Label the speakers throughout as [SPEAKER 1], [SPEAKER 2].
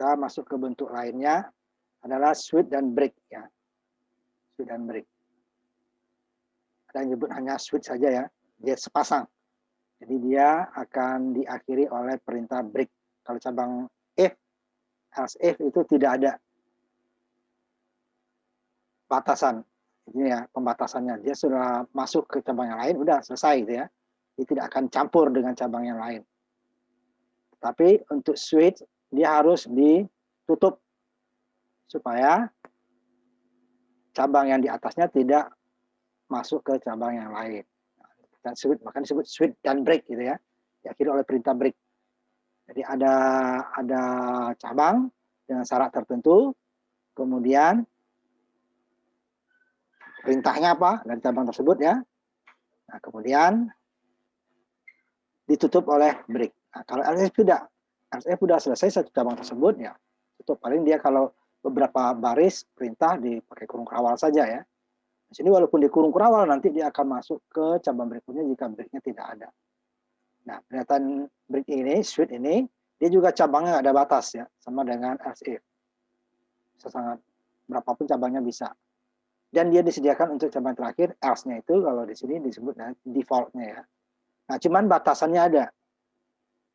[SPEAKER 1] Kita masuk ke bentuk lainnya adalah switch dan break ya. Switch dan break. Ada yang nyebut hanya switch saja ya. Dia sepasang. Jadi dia akan diakhiri oleh perintah break. Kalau cabang if, else if itu tidak ada batasan. Ini ya pembatasannya. Dia sudah masuk ke cabang yang lain, udah selesai gitu ya. Dia tidak akan campur dengan cabang yang lain. Tapi untuk switch dia harus ditutup supaya cabang yang di atasnya tidak masuk ke cabang yang lain. Dan switch, makanya disebut switch dan break gitu ya. Diakhiri oleh perintah break. Jadi ada cabang dengan syarat tertentu, kemudian perintahnya apa dari cabang tersebut ya. Nah, kemudian ditutup oleh break. Nah, kalau LSF tidak, LSF sudah selesai satu cabang tersebut ya, tutup. Paling dia kalau beberapa baris perintah dipakai kurung kerawal saja ya. Di sini walaupun di kurung kerawal nanti dia akan masuk ke cabang berikutnya jika breaknya tidak ada. Nah, pernyataan break ini, switch ini, dia juga cabangnya nggak ada batas ya, sama dengan else if. Bisa sangat berapapun cabangnya bisa. Dan dia disediakan untuk cabang terakhir, else-nya itu kalau di sini disebut default-nya ya. Nah, cuman batasannya ada.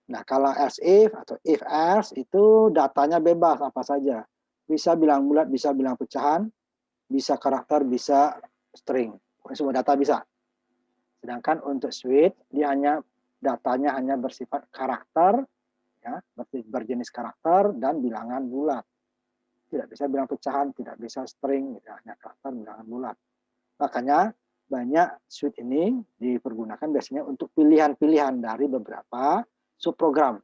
[SPEAKER 1] Nah, kalau else if atau if else itu datanya bebas apa saja. Bisa bilang bulat, bisa bilang pecahan, bisa karakter, bisa string. Semua data bisa. Sedangkan untuk switch, dia hanya datanya hanya bersifat karakter, ya, berjenis karakter dan bilangan bulat. Tidak bisa bilang pecahan, tidak bisa string, hanya karakter bilangan bulat. Makanya banyak switch ini dipergunakan biasanya untuk pilihan-pilihan dari beberapa subprogram.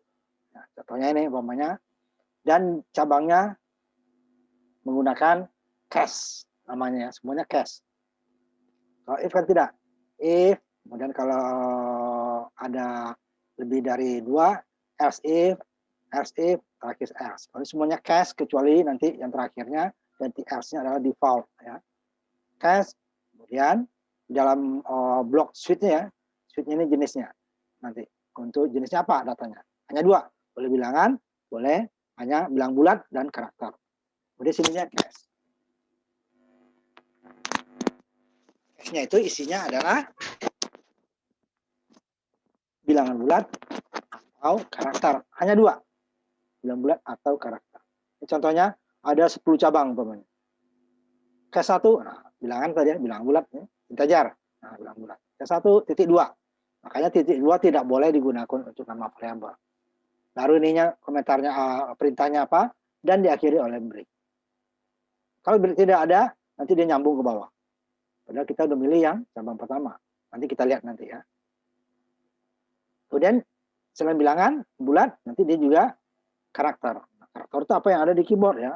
[SPEAKER 1] Nah, contohnya ini umpamanya, dan cabangnya menggunakan cache namanya, semuanya cache. Kalau if kan tidak, if, kemudian kalau ada lebih dari 2, else if, terakhir else. Kalau semuanya cache kecuali nanti yang terakhirnya ganti else-nya adalah default ya. Cache, kemudian dalam blok switch-nya ya, switch-nya ini jenisnya. Nanti untuk jenisnya apa datanya? Hanya 2, boleh bilangan, boleh hanya bilang bulat dan karakter. Kemudian sininya cache. Cache-nya itu isinya adalah bilangan bulat atau karakter. Hanya 2. Bilangan bulat atau karakter. Ini contohnya ada 10 cabang umpamanya. Cache 1, nah, bilangan saja, bilangan bulat ya, integer. Nah, bilangan bulat. Cache 1 titik 2. Makanya titik 2 tidak boleh digunakan untuk nama variabel. Baru ininya komentarnya perintahnya apa dan diakhiri oleh break. Kalau break tidak ada, nanti dia nyambung ke bawah. Padahal kita udah milih yang cabang pertama. Nanti kita lihat nanti ya. Kemudian selain bilangan bulat, nanti dia juga karakter. Nah, karakter itu apa yang ada di keyboard ya.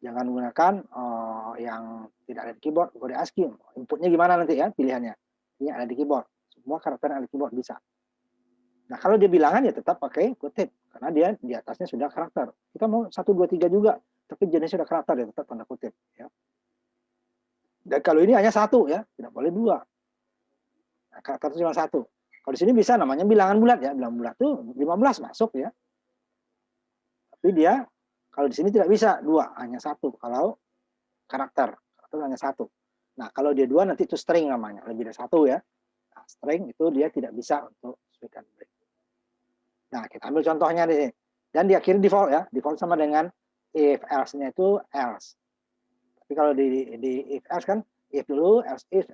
[SPEAKER 1] Jangan gunakan yang tidak ada di keyboard, kode ASCII. Inputnya gimana nanti ya pilihannya. Ini ada di keyboard. Semua karakter yang ada di keyboard bisa. Nah, kalau dia bilangan ya tetap pakai kutip. Karena dia di atasnya sudah karakter. Kita mau 1, 2, 3 juga. Tapi jenisnya sudah karakter ya tetap tanda kutip. Ya. Dan kalau ini hanya 1 ya. Tidak boleh 2. Nah, karakter itu cuma 1. Kalau di sini bisa namanya bilangan bulat ya. Bilangan bulat itu 15 masuk ya. Tapi dia kalau di sini tidak bisa 2, hanya 1. Kalau karakter hanya 1. Nah, kalau dia 2 nanti itu string namanya, lebih dari 1 ya. Nah, string itu dia tidak bisa untuk switch dan break. Nah, kita ambil contohnya di sini. Dan diakhiri default ya. Default sama dengan if else-nya itu else. Tapi kalau di if else kan if dulu, else if,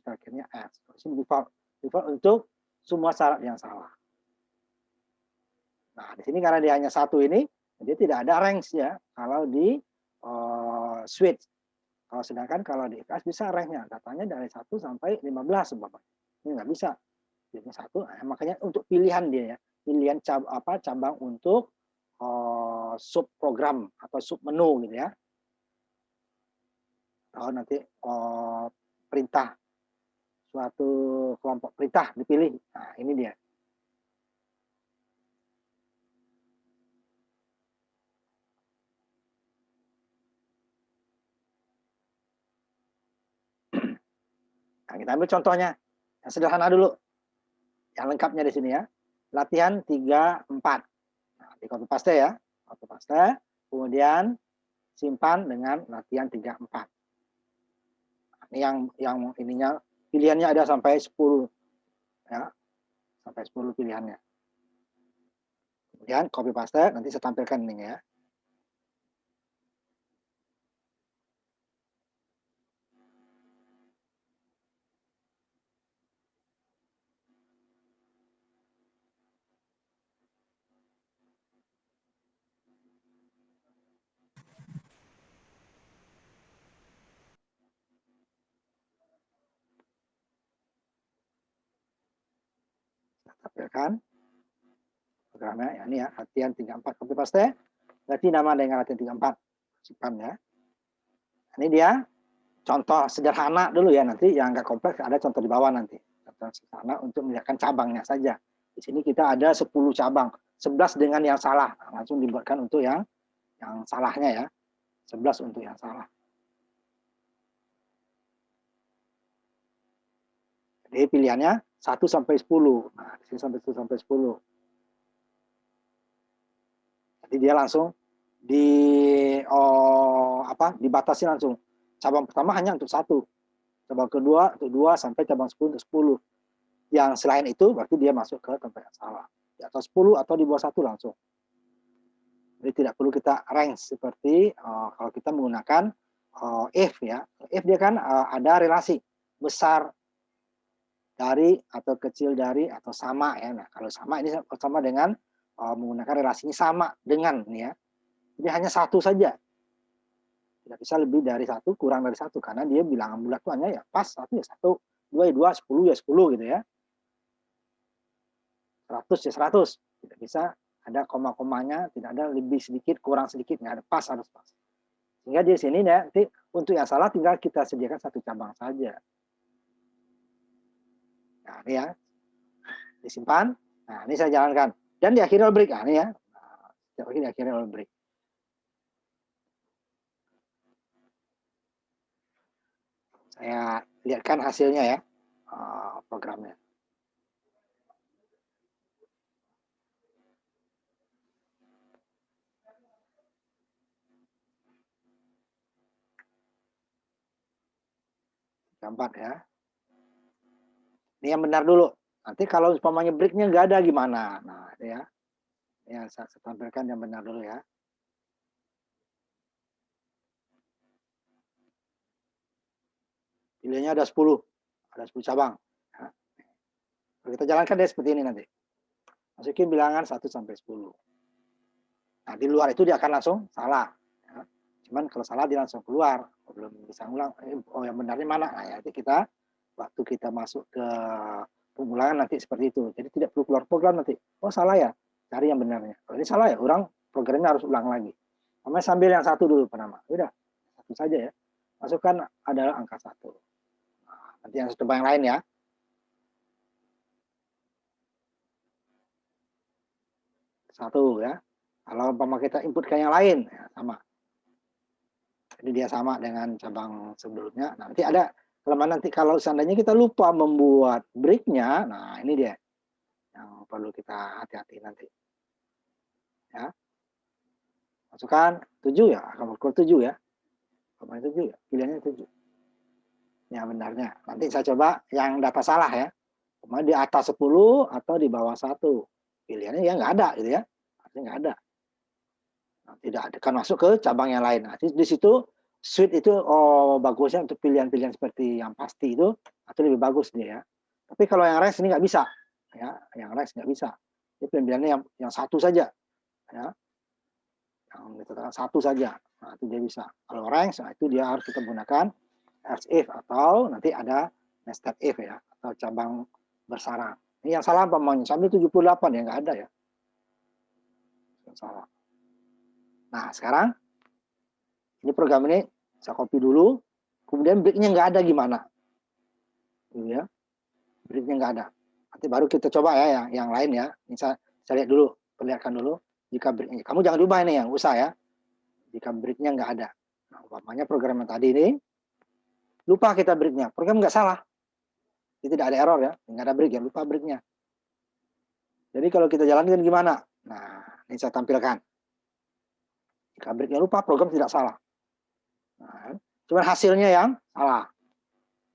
[SPEAKER 1] terakhirnya else. Ini default. Default untuk semua syarat yang salah. Nah, di sini karena dia hanya 1 ini, dia tidak ada range ya. Kalau di switch. Kalau sedangkan kalau di if else bisa range-nya. Datanya dari 1 sampai 15 sebabnya. Ini nggak bisa. Jadi 1, makanya untuk pilihan dia ya. Pilihan cabang untuk subprogram atau submenu gitu ya. Atau nanti perintah suatu kelompok perintah dipilih. Nah, ini dia. Nah, kita ambil contohnya yang sederhana dulu. Yang lengkapnya di sini ya. Latihan 3, 4. Nah, di copy paste ya. Copy paste. Kemudian simpan dengan latihan 34. Ini yang ininya pilihannya ada sampai 10 ya. Sampai 10 pilihannya. Kemudian copy paste, nanti saya tampilkan ini ya. Tampilkan programnya ya, ini ya, latihan 34 copy paste, ganti nama dengan latihan 34, simpan ya. Ini dia contoh sederhana dulu ya, nanti yang nggak kompleks ada contoh di bawah nanti. Contoh sederhana untuk melihatkan cabangnya saja. Di sini kita ada 10 cabang, 11 dengan yang salah, langsung dibuatkan untuk yang salahnya ya, 11 untuk yang salah. Jadi pilihannya 1 sampai 10. Nah, di sini sampai 1 sampai 10. Jadi dia langsung dibatasi langsung. Cabang pertama hanya untuk 1. Cabang kedua untuk 2 sampai cabang 10 untuk 10. Yang selain itu berarti dia masuk ke tempat yang salah. Di atas 10 atau di bawah 1 langsung. Jadi tidak perlu kita rank seperti kalau kita menggunakan if ya. If dia kan ada relasi besar dari atau kecil dari atau sama ya. Nah, kalau sama ini sama dengan menggunakan relasinya sama dengan ya. Jadi hanya satu saja. Tidak bisa lebih dari 1, kurang dari 1 karena dia bilangan bulat itu hanya ya pas 1 ya 1, 2 ya 2, 10 ya 10 gitu ya. 100 ya 100. Tidak bisa ada koma-komanya, tidak ada lebih sedikit, kurang sedikit, nggak ada, pas harus pas. Sehingga di sini nanti untuk yang salah tinggal kita sediakan 1 cabang saja. Nah, ini ya. Disimpan. Nah, ini saya jalankan. Dan diakhiri oleh break. Nah, ini ya. Nah, diakhiri oleh break. Saya lihatkan hasilnya ya. Programnya. Gambar ya. Ini yang benar dulu. Nanti kalau umpamanya breaknya nggak ada gimana? Nah, ini ya. Ya, saya tampilkan yang benar dulu ya. Pilihannya ada 10. Ada 10 cabang. Nah, kita jalankan deh seperti ini nanti. Masukin bilangan 1 sampai 10. Nah, di luar itu dia akan langsung salah. Ya. Cuman kalau salah dia langsung keluar. Belum bisa ngulang. Oh, yang benarnya mana? Nah, ya, kita waktu kita masuk ke pengulangan nanti seperti itu. Jadi tidak perlu keluar program nanti. Oh, salah ya? Cari yang benarnya. Kalau ini salah ya, orang programnya harus ulang lagi. Namanya sambil yang satu dulu penama. Udah, satu saja ya. Masukkan adalah angka 1. Nah, nanti yang coba yang lain ya. Satu ya. Kalau umpama kita inputkan yang lain, ya sama. Jadi dia sama dengan cabang sebelumnya. Nanti ada kelemahan nanti kalau seandainya kita lupa membuat break-nya, nah ini dia yang perlu kita hati-hati nanti. Ya. Masukkan 7 ya, akan berkurang 7 ya. Kemarin 7 ya, pilihannya 7. Ya benarnya. Nanti saya coba yang data salah ya. Kemarin di atas 10 atau di bawah 1. Pilihannya ya nggak ada gitu ya. Artinya nggak ada. Nah, tidak akan masuk ke cabang yang lain. Nah, di situ suite itu bagusnya untuk pilihan-pilihan seperti yang pasti itu atau lebih bagus dia ya. Tapi kalau yang range ini nggak bisa, ya, yang range nggak bisa. Jadi pilihannya yang satu saja, ya, yang ditetapkan satu saja. Nah, itu dia bisa. Kalau range, nah, itu dia harus kita gunakan else if atau nanti ada nested if ya atau cabang bersarang. Ini yang salah pamannya sampai 78 ya nggak ada ya. Yang salah. Nah, sekarang ini program ini saya copy dulu, kemudian breaknya nggak ada gimana? Gitu ya, breaknya nggak ada. Nanti baru kita coba ya yang lain ya. Ini saya lihat dulu, perlihatkan dulu. Jika breaknya, kamu jangan lupa ini yang usah ya. Jika breaknya nggak ada. Nah, umpamanya program yang tadi ini, lupa kita breaknya. Program nggak salah. Ini tidak ada error ya, nggak ada break ya, lupa breaknya. Jadi kalau kita jalankan gimana? Nah, ini saya tampilkan. Jika breaknya lupa, program tidak salah. Nah, cuman hasilnya yang salah.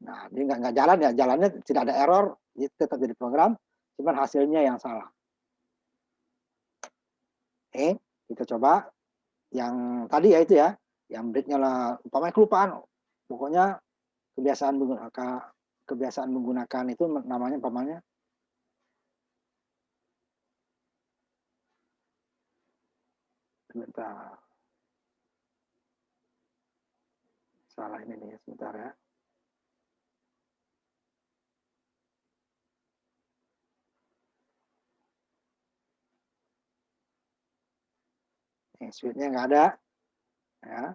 [SPEAKER 1] Nah, ini nggak jalan ya, jalannya tidak ada error, tetap jadi program, cuman hasilnya yang salah. Kita coba yang tadi ya itu ya, yang breaknya lah, umpamanya kelupaan, pokoknya kebiasaan menggunakan itu namanya umpamanya sebentar, salah ini nih sebentar ya. Switch-nya nggak ada ya,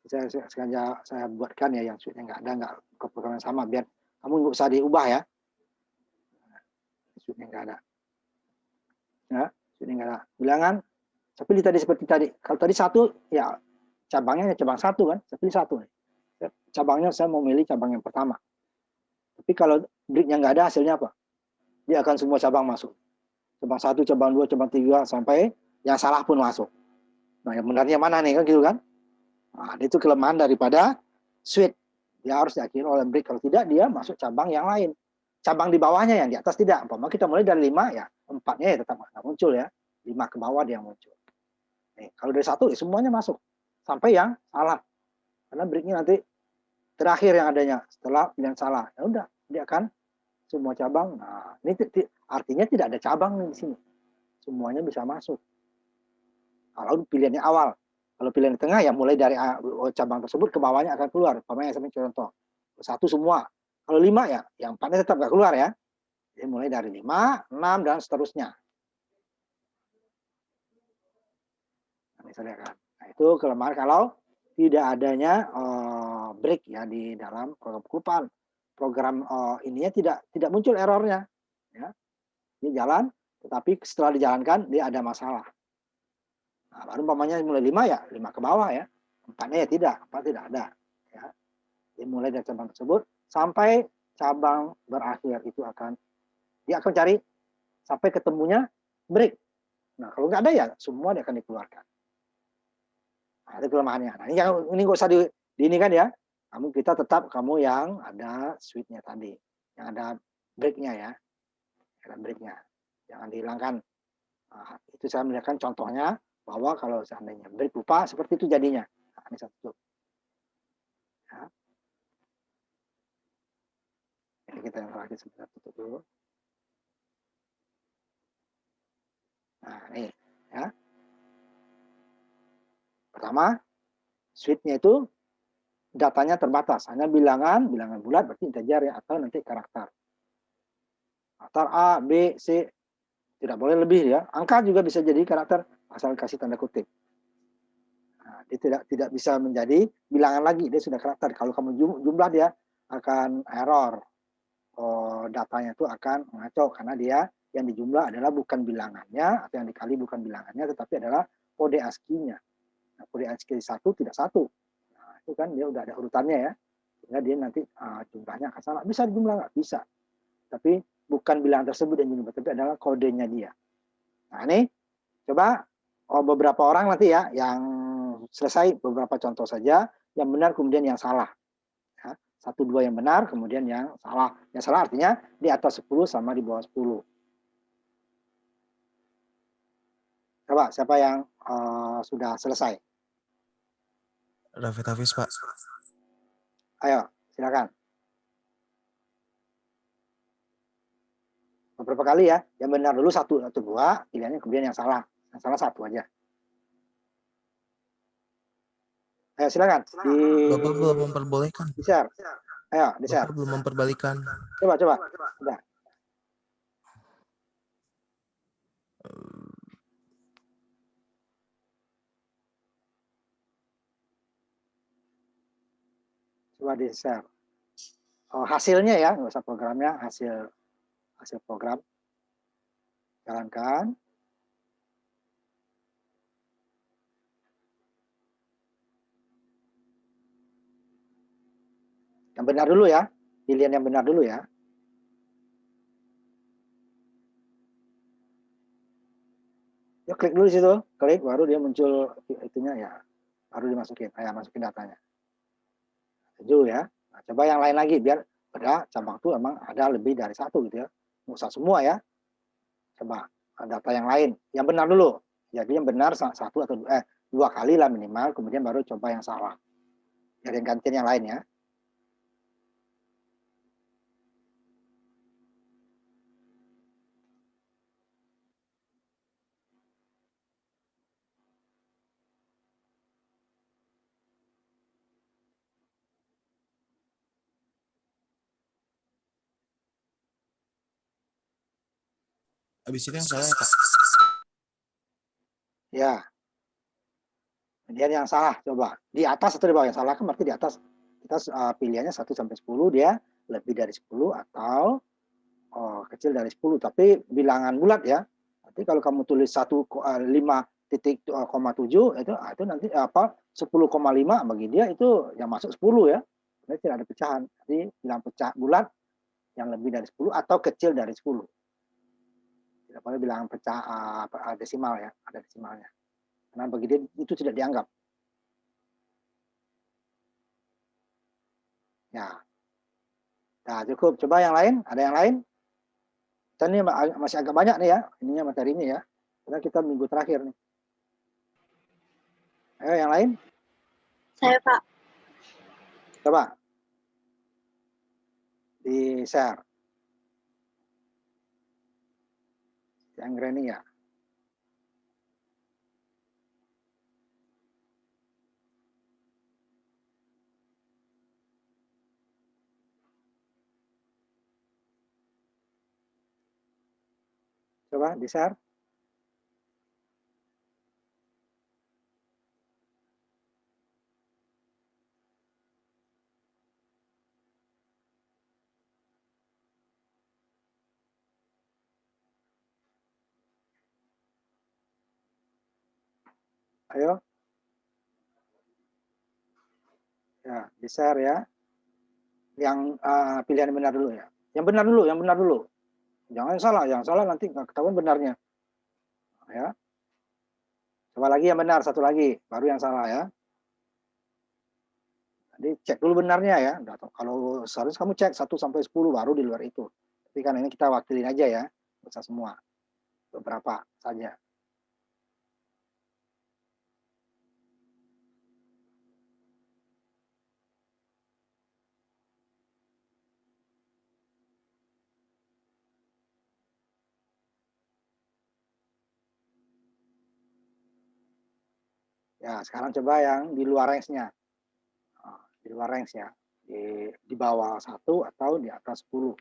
[SPEAKER 1] saya sengaja saya buatkan ya yang switch-nya nggak ada, nggak ke program yang sama, biar kamu nggak usah diubah ya. Switch-nya nggak ada ya, switch-nya nggak ada bilangan. Saya pilih tadi seperti tadi, kalau tadi satu ya cabangnya cabang satu kan, saya pilih satu nih. Cabangnya saya mau milih cabang yang pertama, tapi kalau breaknya nggak ada, hasilnya apa? Dia akan semua cabang masuk, cabang satu, cabang dua, cabang tiga, sampai yang salah pun masuk. Nah, yang benarnya mana nih kan gitu kan? Nah, itu kelemahan daripada switch. Dia harus diakhiri oleh break. Kalau tidak, dia masuk cabang yang lain. Cabang di bawahnya yang di atas tidak. Umpama kita mulai dari 5 ya, 4-nya ya tetap nggak muncul ya. 5 ke bawah dia muncul. Nih, kalau dari 1 ya semuanya masuk. Sampai yang salah. Karena breaknya nanti terakhir yang adanya setelah pilihan salah. Ya udah, dia akan semua cabang. Nah, ini artinya tidak ada cabang nih di sini. Semuanya bisa masuk. Kalau pilihannya awal. Kalau pilihan di tengah ya mulai dari cabang tersebut ke bawahnya akan keluar. Umpamanya saya contoh. Satu semua. Kalau 5 ya, yang 4-nya tetap nggak keluar ya. Jadi mulai dari 5, 6 dan seterusnya. Nah, misalnya kan. Nah, itu kelemahan kalau tidak adanya break ya di dalam program kelupaan. Program ininya tidak muncul errornya. Ya. Dia jalan, tetapi setelah dijalankan dia ada masalah. Nah, baru umpamanya mulai 5 ya, 5 ke bawah ya. 4-nya ya tidak, 4 tidak ada. Ya. Jadi mulai dari cabang tersebut sampai cabang berakhir itu dia akan cari sampai ketemunya break. Nah, kalau nggak ada ya semua dia akan dikeluarkan. Nah, itu kelemahannya. Nah, ini nggak usah di ini kan ya. Kita tetap kamu yang ada switch-nya tadi, yang ada break-nya ya. Ada break-nya. Jangan dihilangkan. Nah, itu saya melihatkan contohnya bahwa kalau seandainya break lupa seperti itu jadinya. Nah, ini satu. Ya. Ini kita yang terakhir sebentar tutup dulu. Nah, ini ya. Pertama, switch-nya itu datanya terbatas, hanya bilangan bulat berarti integer ya, atau nanti karakter. Karakter A, B, C, tidak boleh lebih ya. Angka juga bisa jadi karakter asal kasih tanda kutip. Nah, dia tidak bisa menjadi bilangan lagi, dia sudah karakter. Kalau kamu jumlah dia akan error. Datanya itu akan mengacau karena dia yang dijumlah adalah bukan bilangannya atau yang dikali bukan bilangannya, tetapi adalah kode ASCII-nya. Nah, kode ASCII 1 tidak 1. Nah, itu kan dia udah ada urutannya ya. Sehingga dia nanti jumlahnya akan salah. Bisa jumlah nggak? Bisa. Tapi bukan bilangan tersebut yang jumlah, tapi adalah kodenya dia. Nah, ini coba beberapa orang nanti ya yang selesai beberapa contoh saja, yang benar kemudian yang salah. 1-2 yang benar, kemudian yang salah. Yang salah artinya di atas 10 sama di bawah 10. Coba siapa yang sudah selesai?
[SPEAKER 2] Raffi Hafiz, Pak.
[SPEAKER 1] Ayo, silakan. Beberapa kali ya, yang benar dulu 1 atau 2, pilihannya kemudian yang salah. Yang salah 1 aja. Ayo silakan.
[SPEAKER 2] Bapak belum memperbolehkan.
[SPEAKER 1] Di-share. Ayo, di-share.
[SPEAKER 2] Bapak belum memperbalikan.
[SPEAKER 1] Coba. Udah. Coba di-share. Hasilnya ya, nggak usah programnya, hasil program. Jalankan. Yang benar dulu ya. Pilihan yang benar dulu ya. Ya klik dulu di situ, klik baru dia muncul itunya ya, baru dimasukin, masukin datanya. 7 ya. Nah, coba yang lain lagi biar pada cabang itu emang ada lebih dari satu gitu ya. Nggak usah semua ya. Coba data yang lain, yang benar dulu. Jadi yang benar satu atau dua kali lah minimal, kemudian baru coba yang salah. Jadi gantian yang lain ya.
[SPEAKER 2] Habis itu yang salah ya, Pak?
[SPEAKER 1] Ya. Kemudian yang salah coba di atas atau di bawah. Yang salah kan berarti di atas. Kita pilihannya 1 sampai 10 dia lebih dari 10 atau kecil dari 10, tapi bilangan bulat ya. Nanti kalau kamu tulis 5,7 itu nanti 10,5 bagi dia itu yang masuk 10 ya. Jadi tidak ada pecahan. Jadi bilang pecah bulat yang lebih dari 10 atau kecil dari 10. Tidak boleh bilang pecah desimal ya, ada desimalnya. Karena bagi dia itu tidak dianggap. Ya. Nah, cukup. Coba yang lain, ada yang lain? Kita ini masih agak banyak nih ya, ininya materinya ya. Karena kita minggu terakhir nih. Ayo yang lain.
[SPEAKER 3] Saya, Pak.
[SPEAKER 1] Coba. Di share. Yang Granny ya. Coba di share. Ayo. Ya, di share ya. Yang pilihan benar dulu ya. Yang benar dulu, yang benar dulu. Jangan salah, yang salah nanti nggak ketahuan benarnya. Ya. Coba lagi yang benar, satu lagi, baru yang salah ya. Jadi cek dulu benarnya ya. Kalau seharusnya kamu cek 1 sampai 10 baru di luar itu. Tapi kan ini kita wakilin aja ya, bisa semua. Beberapa saja. Ya, sekarang coba yang di luar range-nya. Di luar range ya. Di bawah 1 atau di atas 10.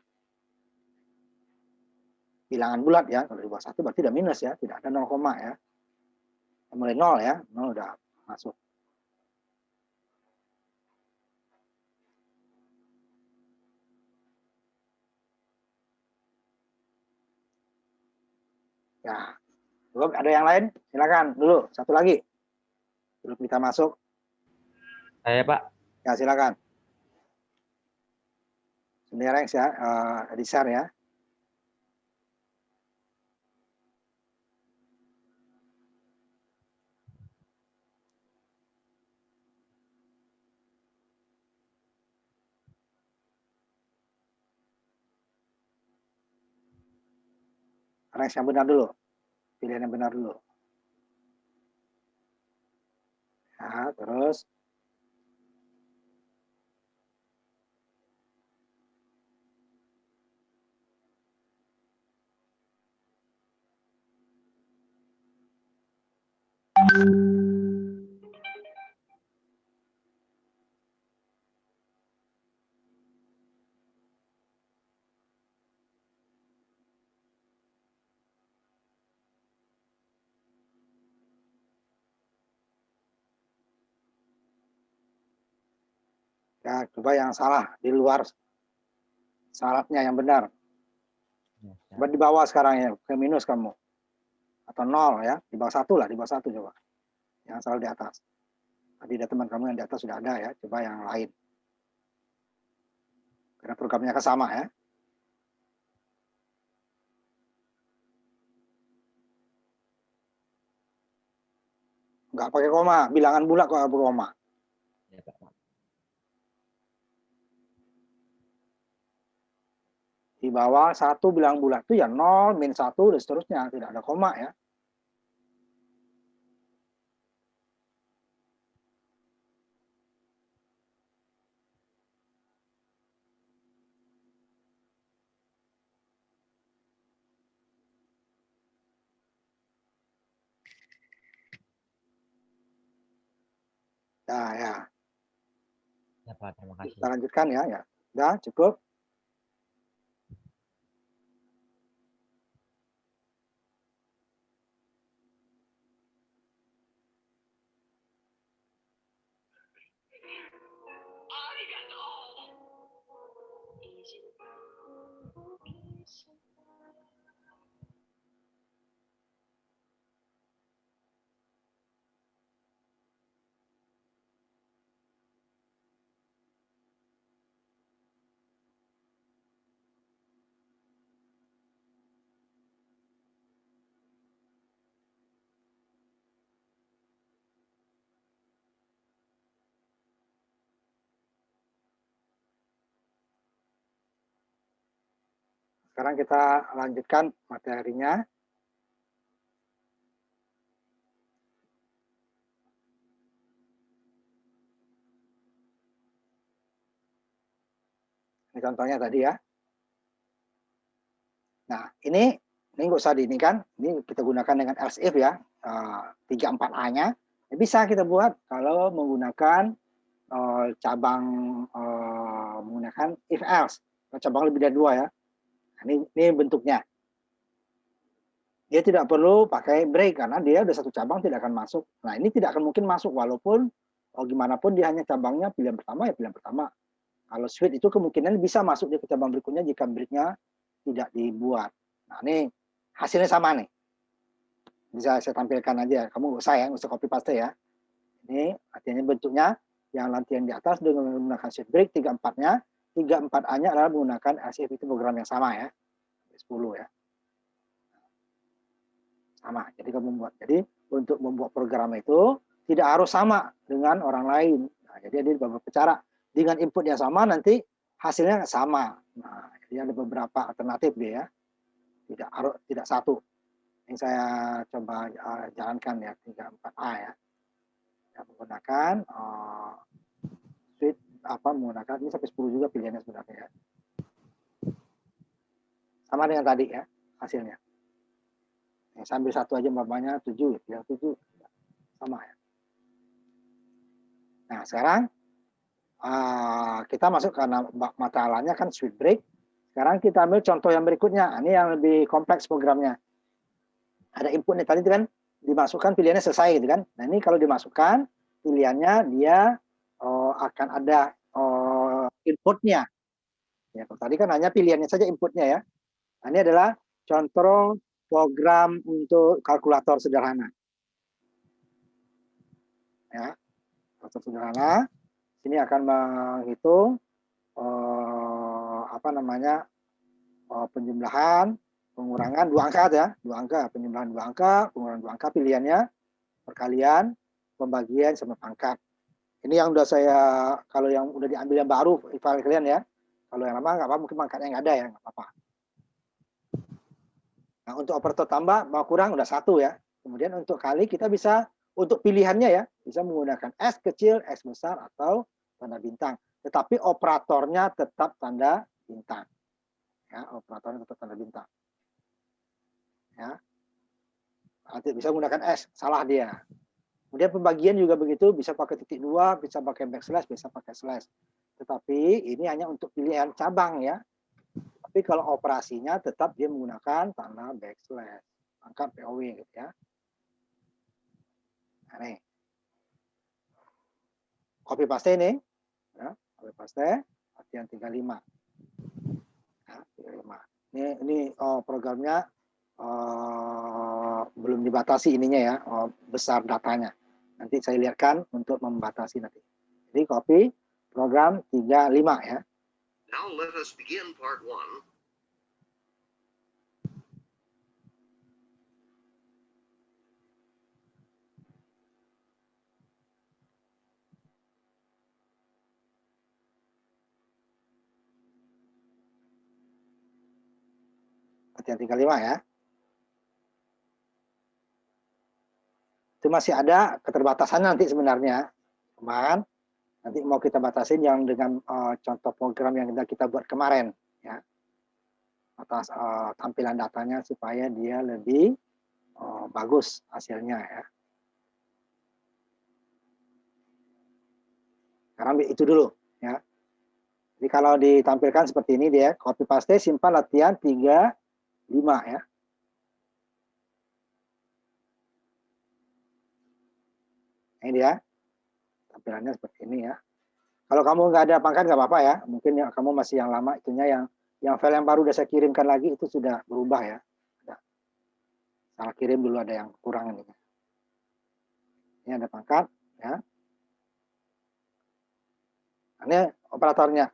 [SPEAKER 1] Bilangan bulat ya. Kalau di bawah 1 berarti udah minus ya. Tidak ada 0, ya. Mulai 0 ya. 0 udah masuk. Ya. Belum ada yang lain? Silakan dulu. Satu lagi. Belum kita masuk.
[SPEAKER 4] Saya, Pak.
[SPEAKER 1] Ya, silakan. Sudah range ya. Di share ya. Range yang benar dulu. Pilihan yang benar dulu. Ya, terus. Ya, coba yang salah. Di luar syaratnya yang benar. Coba di bawah sekarang ya. Ke minus kamu. Atau 0 ya. Di bawah 1 lah. Di bawah 1 coba. Yang selalu di atas. Tadi ada teman kamu yang di atas sudah ada ya. Coba yang lain. Karena programnya kan sama ya. Nggak pakai koma, bilangan bulat kok nggak berkoma.
[SPEAKER 4] Ya, Pak.
[SPEAKER 1] Di bawah 1 bilangan bulat itu ya 0, min 1, dan seterusnya. Tidak ada koma ya. Nah ya,
[SPEAKER 4] Ya, Pak. Terima kasih.
[SPEAKER 1] kita lanjutkan ya. Ya, udah cukup. Sekarang kita lanjutkan materinya. Ini contohnya tadi ya. Nah, ini nggak usah di ini kan. Ini kita gunakan dengan else if ya. 34A-nya. Bisa kita buat kalau menggunakan cabang menggunakan if else. Cabang lebih dari 2 ya. Nah, ini bentuknya. Dia tidak perlu pakai break karena dia udah 1 cabang tidak akan masuk. Nah, ini tidak akan mungkin masuk walaupun gimana pun dia hanya cabangnya pilihan pertama ya pilihan pertama. Kalau switch itu kemungkinan bisa masuk di cabang berikutnya jika breaknya tidak dibuat. Nah, ini hasilnya sama nih. Bisa saya tampilkan aja. Kamu nggak usah copy paste ya. Ini artinya bentuknya yang latihan di atas dengan menggunakan shift break 34-nya, 34A-nya adalah menggunakan LCF itu program yang sama ya. 10 ya. Sama. Jadi kamu membuat. Jadi untuk membuat program itu tidak harus sama dengan orang lain. Nah, jadi ada beberapa cara. Dengan input yang sama nanti hasilnya sama. Nah, jadi ada beberapa alternatif dia ya. Tidak satu. Ini saya coba jalankan ya 34A ya. Saya menggunakan switch menggunakan ini sampai 10 juga pilihannya sebenarnya ya. Sama dengan tadi ya hasilnya. Sambil satu aja umpamanya 7, yang 7 sama ya. Nah, sekarang kita masuk karena masalahnya kan switch break. Sekarang kita ambil contoh yang berikutnya. Ini yang lebih kompleks programnya. Ada inputnya tadi itu kan dimasukkan pilihannya selesai gitu kan. Nah, ini kalau dimasukkan pilihannya dia akan ada inputnya. Ya, kalau tadi kan hanya pilihannya saja inputnya ya. Nah, ini adalah contoh program untuk kalkulator sederhana. Ya, kalkulator sederhana. Ini akan menghitung penjumlahan, pengurangan 2 angka ya, 2 angka, penjumlahan 2 angka, pengurangan 2 angka, pilihannya perkalian, pembagian sama pangkat. Ini yang udah saya, kalau yang udah diambil yang baru file kalian ya. Kalau yang lama nggak apa, mungkin pangkatnya nggak ada ya, nggak apa-apa. Nah, untuk operator tambah mau kurang udah 1 ya. Kemudian untuk kali kita bisa untuk pilihannya ya, bisa menggunakan S kecil, S besar atau tanda bintang. Tetapi operatornya tetap tanda bintang. Ya, operatornya tetap tanda bintang. Ya. Nanti bisa menggunakan S, salah dia. Kemudian pembagian juga begitu, bisa pakai titik 2, bisa pakai backslash, bisa pakai slash. Tetapi ini hanya untuk pilihan cabang ya. Tapi kalau operasinya tetap dia menggunakan tanda backslash. Angkat POW gitu ya. Nah, nih. Copy paste ini. Ya, copy paste, artian 35. Ya, 35. Ini programnya belum dibatasi ininya ya, besar datanya. Nanti saya lihatkan untuk membatasi nanti. Jadi copy program 35 ya.
[SPEAKER 5] Now let us begin part 1.
[SPEAKER 1] Seperti yang 35 ya. Itu masih ada keterbatasan nanti sebenarnya. Cuman nanti mau kita batasin yang dengan contoh program yang kita buat kemarin ya. Atas tampilan datanya supaya dia lebih bagus hasilnya ya. Sekarang itu dulu ya. Jadi kalau ditampilkan seperti ini dia copy paste simpan latihan 3, 5 ya. Ini dia tampilannya seperti ini ya. Kalau kamu nggak ada pangkat nggak apa-apa ya. Mungkin ya, kamu masih yang lama itunya yang file yang baru udah saya kirimkan lagi itu sudah berubah ya. Salah kirim dulu ada yang kurang ini. Ini ada pangkat ya. Ini operatornya.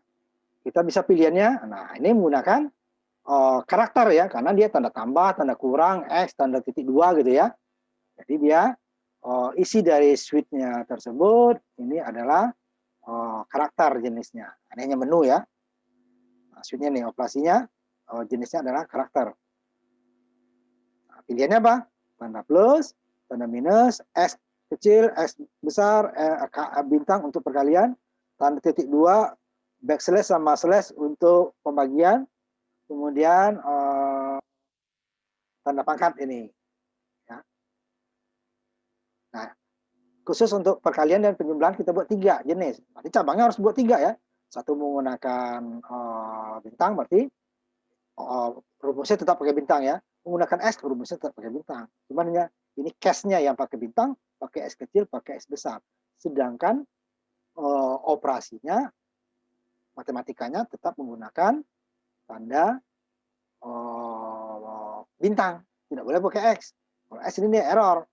[SPEAKER 1] Kita bisa pilihannya. Nah, ini menggunakan karakter ya, karena dia tanda tambah, tanda kurang, X, tanda titik 2 gitu ya. Jadi dia isi dari suite-nya tersebut ini adalah karakter jenisnya. Ini hanya menu ya. Nah, suite-nya nih operasinya jenisnya adalah karakter. Nah, pilihannya apa? Tanda plus, tanda minus, X kecil, X besar, bintang untuk perkalian, tanda titik 2, backslash sama slash untuk pembagian, kemudian tanda pangkat ini. Ya. Nah, khusus untuk perkalian dan penjumlahan kita buat 3 jenis. Berarti cabangnya harus buat 3 ya. Satu menggunakan bintang, berarti rumusnya tetap pakai bintang ya. Menggunakan X, rumusnya tetap pakai bintang. Cuman ya, ini case-nya yang pakai bintang, pakai X kecil, pakai X besar. Sedangkan operasinya, matematikanya tetap menggunakan tanda bintang. Tidak boleh pakai X. Kalau X ini error.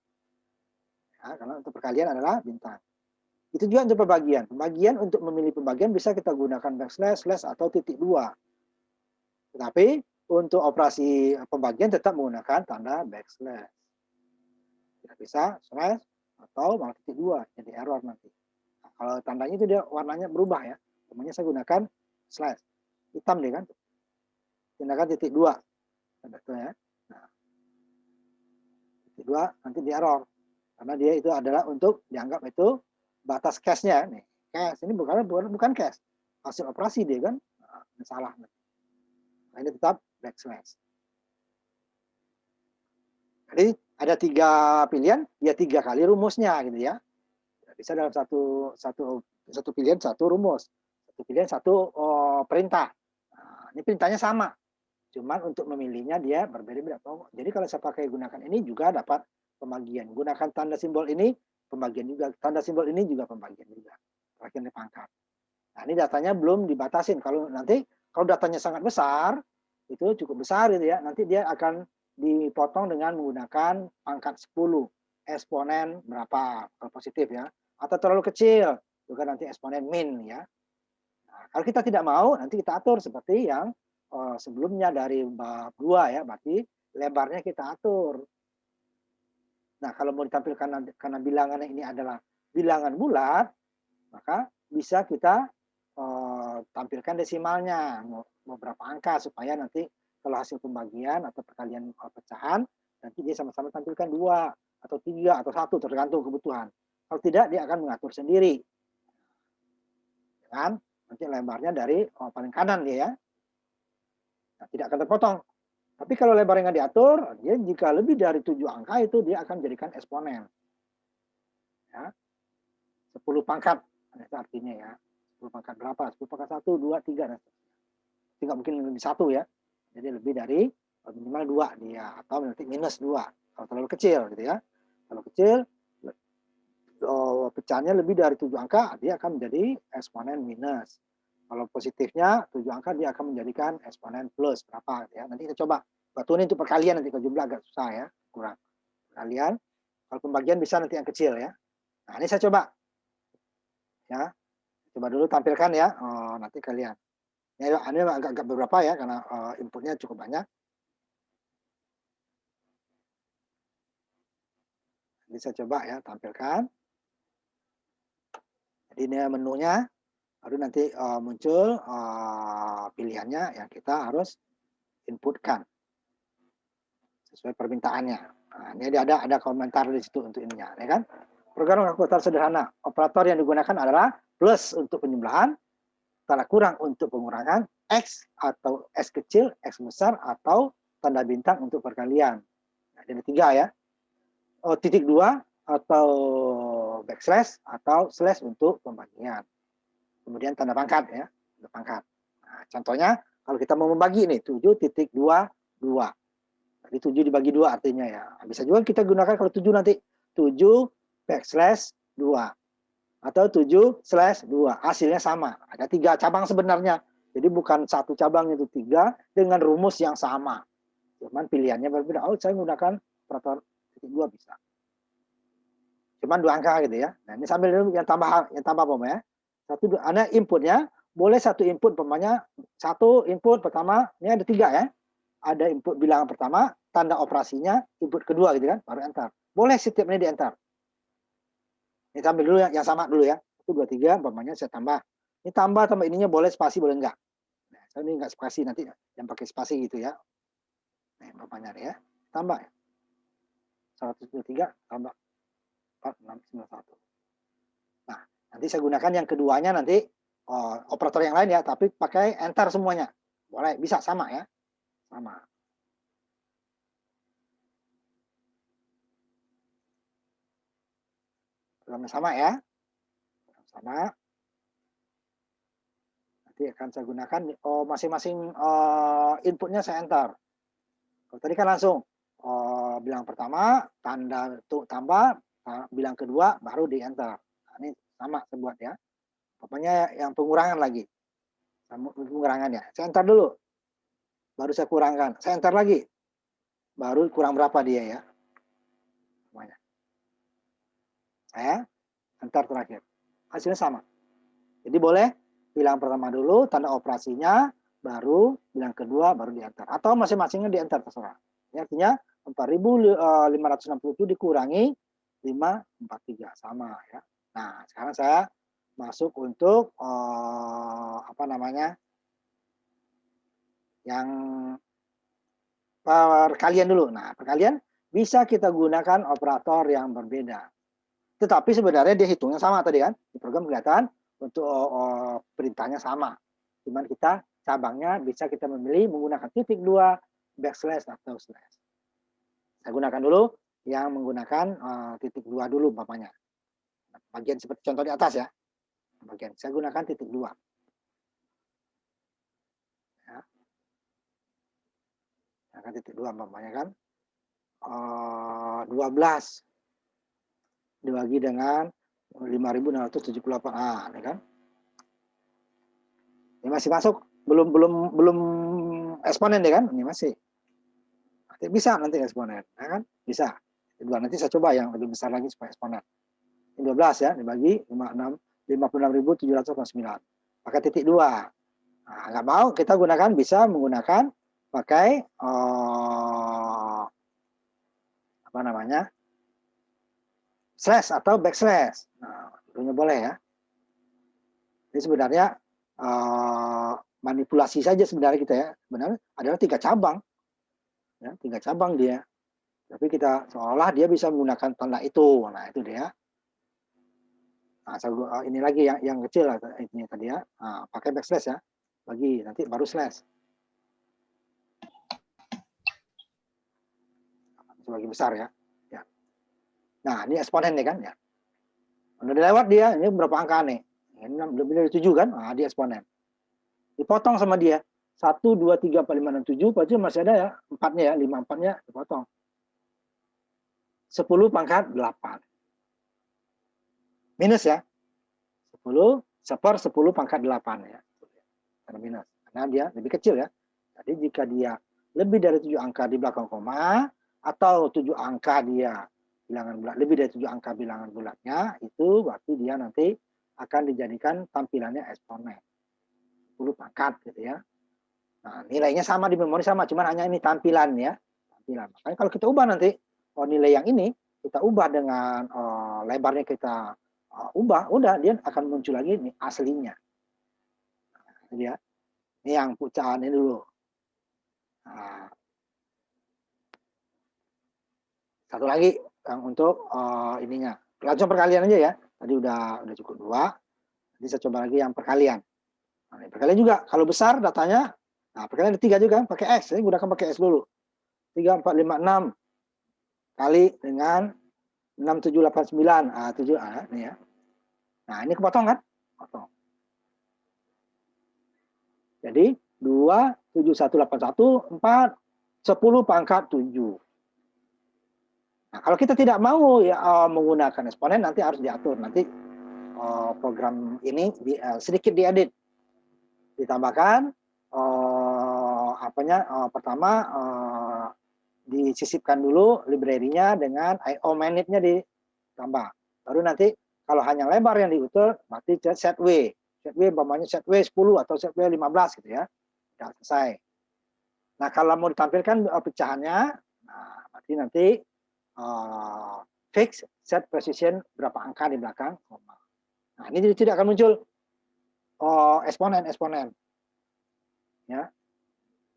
[SPEAKER 1] Ya, karena untuk perkalian adalah bintang. Itu juga untuk pembagian. Pembagian untuk memilih pembagian bisa kita gunakan backslash, slash, atau titik 2. Tetapi untuk operasi pembagian tetap menggunakan tanda backslash. Tidak bisa slash atau malah titik 2. Jadi error nanti. Nah, kalau tandanya itu dia warnanya berubah ya. Namanya saya gunakan slash. Hitam deh kan. Gunakan titik 2. Betul ya. Nah, titik 2 nanti di error. Karena dia itu adalah untuk dianggap itu batas cache-nya nih. Cache ini bukan cache. Hasil operasi dia kan. Nah, salah. Nah, ini tetap backslash. Jadi ada 3 pilihan, ya 3 kali rumusnya gitu ya. Bisa dalam satu pilihan satu rumus. Satu pilihan satu perintah. Nah, ini perintahnya sama. Cuman untuk memilihnya dia berbeda-beda. Jadi kalau saya pakai gunakan ini juga dapat pembagian. Gunakan tanda simbol ini, pembagian juga. Tanda simbol ini juga pembagian juga. Bagian pangkat. Nah, ini datanya belum dibatasin. Kalau datanya sangat besar, itu cukup besar gitu ya. Nanti dia akan dipotong dengan menggunakan pangkat 10. Eksponen berapa? Kalau positif ya. Atau terlalu kecil, juga nanti eksponen min ya. Nah, kalau kita tidak mau, nanti kita atur seperti yang sebelumnya dari bab 2 ya, berarti lebarnya kita atur. Nah, kalau mau ditampilkan karena bilangannya ini adalah bilangan bulat, maka bisa kita tampilkan desimalnya, beberapa angka supaya nanti kalau hasil pembagian atau perkalian pecahan, nanti dia sama-sama tampilkan 2 atau 3 atau 1 tergantung kebutuhan. Kalau tidak, dia akan mengatur sendiri. Dengan nanti lebarnya dari paling kanan dia ya. Nah, tidak akan terpotong. Tapi kalau lebarnya nggak diatur, dia jika lebih dari 7 angka itu dia akan menjadikan eksponen. Ya. 10 pangkat, itu artinya ya. 10 pangkat berapa? 10 pangkat 1, 2, 3. Dan tidak mungkin lebih 1 ya. Jadi lebih dari minimal 2 dia. Atau nanti minus 2. Kalau terlalu kecil gitu ya. Kalau kecil, pecahannya lebih dari 7 angka, dia akan menjadi eksponen minus. Kalau positifnya 7 angka, dia akan menjadikan eksponen plus berapa ya. Nanti kita coba batuin untuk perkalian, nanti kalau jumlah agak susah ya, kurang. Perkalian, kalau pembagian bisa nanti yang kecil ya. Nah, ini saya coba. Ya. Coba dulu tampilkan ya, nanti kalian. Ini agak beberapa ya, karena inputnya cukup banyak. Jadi saya coba ya, tampilkan. Jadi ini menunya, baru nanti muncul pilihannya yang kita harus inputkan. sesuai permintaannya. Nah, ini ada komentar di situ untuk ininya, ya kan? Program kalkulator sederhana. Operator yang digunakan adalah plus untuk penjumlahan, tanda kurang untuk pengurangan, X atau S kecil, X besar, atau tanda bintang untuk perkalian. Nah, ada 3 ya. Titik 2 atau backslash atau slash untuk pembagian. Kemudian tanda pangkat ya, tanda pangkat. Nah, contohnya kalau kita mau membagi nih 7.22. Jadi 7 dibagi 2 artinya ya. Bisa juga kita gunakan kalau 7 nanti 7 backslash 2 atau 7/2. Hasilnya sama. Ada 3 cabang sebenarnya. Jadi bukan satu cabang, itu 3 dengan rumus yang sama. Cuman pilihannya berbeda. Oh, saya menggunakan operator titik 2 bisa. Cuman 2 angka gitu ya. Nah, ini sambil dulu yang tambah apa ya. Ada inputnya, boleh satu input umpamanya, satu input pertama, ini ada 3 ya. Ada input bilangan pertama, tanda operasinya, input kedua gitu kan, baru enter. Boleh setiap ini di enter. Ini tambah dulu yang sama dulu ya. 1, 2, 3, umpamanya saya tambah. Ini tambah ininya boleh spasi, boleh enggak. Nah, saya ini enggak spasi, nanti yang pakai spasi gitu ya. Nah, umpamanya ya. Tambah. 123 tambah 4691. Nah, nanti saya gunakan yang keduanya nanti operator yang lain ya, tapi pakai enter semuanya. Boleh, bisa sama ya. Sama. Sama ya. Sama. Nanti akan saya gunakan masing-masing inputnya saya enter. Kalau tadi kan langsung bilang pertama, tanda untuk tambah, bilang kedua baru di enter. Nah, ini sama saya buat ya. Pokoknya yang pengurangan lagi. Pengurangan ya. Saya enter dulu. Baru saya kurangkan. Saya enter lagi. Baru kurang berapa dia ya. Semuanya. Saya enter terakhir. Hasilnya sama. Jadi boleh bilang pertama dulu, tanda operasinya, baru bilang kedua, baru di enter. Atau masing-masingnya di enter, terserah. Ini artinya 4.567 dikurangi 543. Sama ya. Nah, sekarang saya masuk untuk apa namanya, yang perkalian dulu. Nah, perkalian bisa kita gunakan operator yang berbeda. Tetapi sebenarnya dia hitungnya sama tadi kan. Di program kelihatan untuk perintahnya sama. Cuman kita cabangnya bisa kita memilih menggunakan titik 2, backslash atau slash. Saya gunakan dulu yang menggunakan titik 2 dulu umpamanya. Bagian seperti contoh di atas ya. Bagian saya gunakan titik 2. Ya. Gunakan titik 2 umpamanya kan. 12 dibagi dengan 5.678. Ini kan. Ini masih masuk, belum eksponen deh kan? Ini masih. Nanti bisa nanti eksponen, ya kan? Bisa. Kedua nanti saya coba yang lebih besar lagi supaya eksponen. Ini 12 ya, dibagi 56.709. Pakai titik 2. Nah, nggak mau kita gunakan, bisa menggunakan pakai apa namanya? Slash atau backslash. Nah, tentunya boleh ya. Ini sebenarnya manipulasi saja sebenarnya kita ya. Sebenarnya adalah 3 cabang. Ya, 3 cabang dia. Tapi kita seolah dia bisa menggunakan tanda itu. Nah, itu dia. Nah, ini lagi yang kecil lah ini tadi ya. Nah, pakai backslash ya. Bagi nanti baru slash. Bagi besar ya. Ya. Nah, ini eksponen nih kan ya. Udah dilewat dia, ini berapa angka nih? Ini lebih dari 7 kan? Nah, dia eksponen. Dipotong sama dia. 1, 2, 3, 4, 5, 6, 7. Berarti masih ada ya. 4-nya ya. 5, 4-nya dipotong. 10 pangkat 8. Minus ya. 10 pangkat 8 ya. Karena minus. Karena dia lebih kecil ya. Jadi jika dia lebih dari 7 angka di belakang koma. Atau 7 angka dia bilangan bulat. Lebih dari 7 angka bilangan bulatnya. Itu berarti dia nanti akan dijadikan tampilannya eksponen. 10 pangkat gitu ya. Nah, nilainya sama di memori sama, cuman hanya ini tampilan ya. Tampilan. Makanya kalau kita ubah nanti nilai yang ini kita ubah dengan lebarnya kita ubah, udah dia akan muncul lagi nih aslinya. Nah, ini ya. Ini yang pucaan ini dulu. Nah, Satu lagi yang untuk ininya. Langsung perkalian aja ya. Tadi udah cukup 2. Nanti saya coba lagi yang perkalian. Nah, ini perkalian juga. Kalau besar datanya, nah perkalian ada 3 juga pakai X. Saya gunakan pakai X dulu. 3, 4, 5, 6 kali dengan 6, 7, 8, 9. 7 ini ya. Nah, ini kepotong kan? Potong. Jadi 2, 7, 1, 8, 1, 4, 10 pangkat 7. Nah, kalau kita tidak mau ya menggunakan eksponen, nanti harus diatur. Nanti program ini sedikit diedit, ditambahkan pertama disisipkan dulu library-nya dengan I/O manage-nya ditambah. Baru nanti kalau hanya lebar yang diukur, berarti set W. Set W umpamanya set W 10 atau set W 15 gitu ya. Sudah selesai. Nah, kalau mau ditampilkan pecahannya, nah berarti nanti fix set precision berapa angka di belakang koma. Nah, ini tidak akan muncul eksponen ya,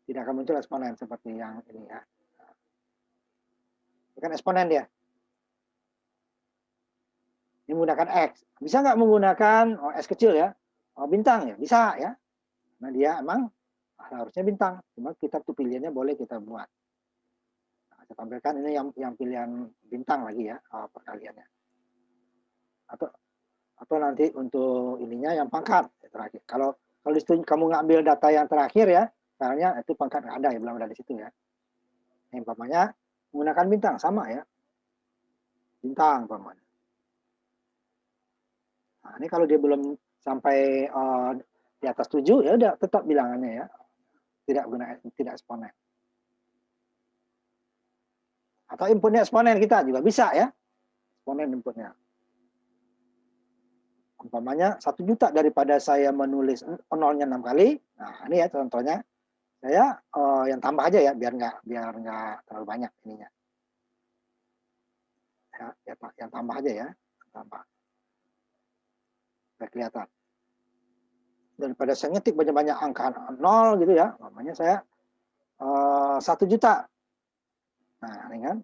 [SPEAKER 1] tidak akan muncul eksponen seperti yang ini ya. Ini kan eksponen dia. Ini menggunakan X. Bisa nggak menggunakan S kecil ya? Bintang ya, bisa ya. Nah, dia emang harusnya bintang. Cuma kita tuh pilihannya boleh kita buat. Nah, saya tampilkan ini yang pilihan bintang lagi ya, perkaliannya. Atau nanti untuk ininya yang pangkat terakhir. Kalau di situ kamu ngambil data yang terakhir ya, misalnya itu pangkat nggak ada ya, belum ada di situ ya. Ini umpamanya menggunakan bintang sama ya. Bintang umpamanya. Nah, ini kalau dia belum sampai di atas 7 ya udah tetap bilangannya ya. Tidak eksponen. Atau inputnya eksponen kita juga bisa ya. Eksponen inputnya. Umpamanya 1 juta daripada saya menulis nolnya 6 kali. Nah, ini ya contohnya. Saya yang tambah aja ya biar nggak terlalu banyak ininya. Ya, yang tambah aja ya, tambah. Biar kelihatan. Daripada saya ngetik banyak-banyak angka 0 gitu ya, namanya saya 1 juta. Nah, ini kan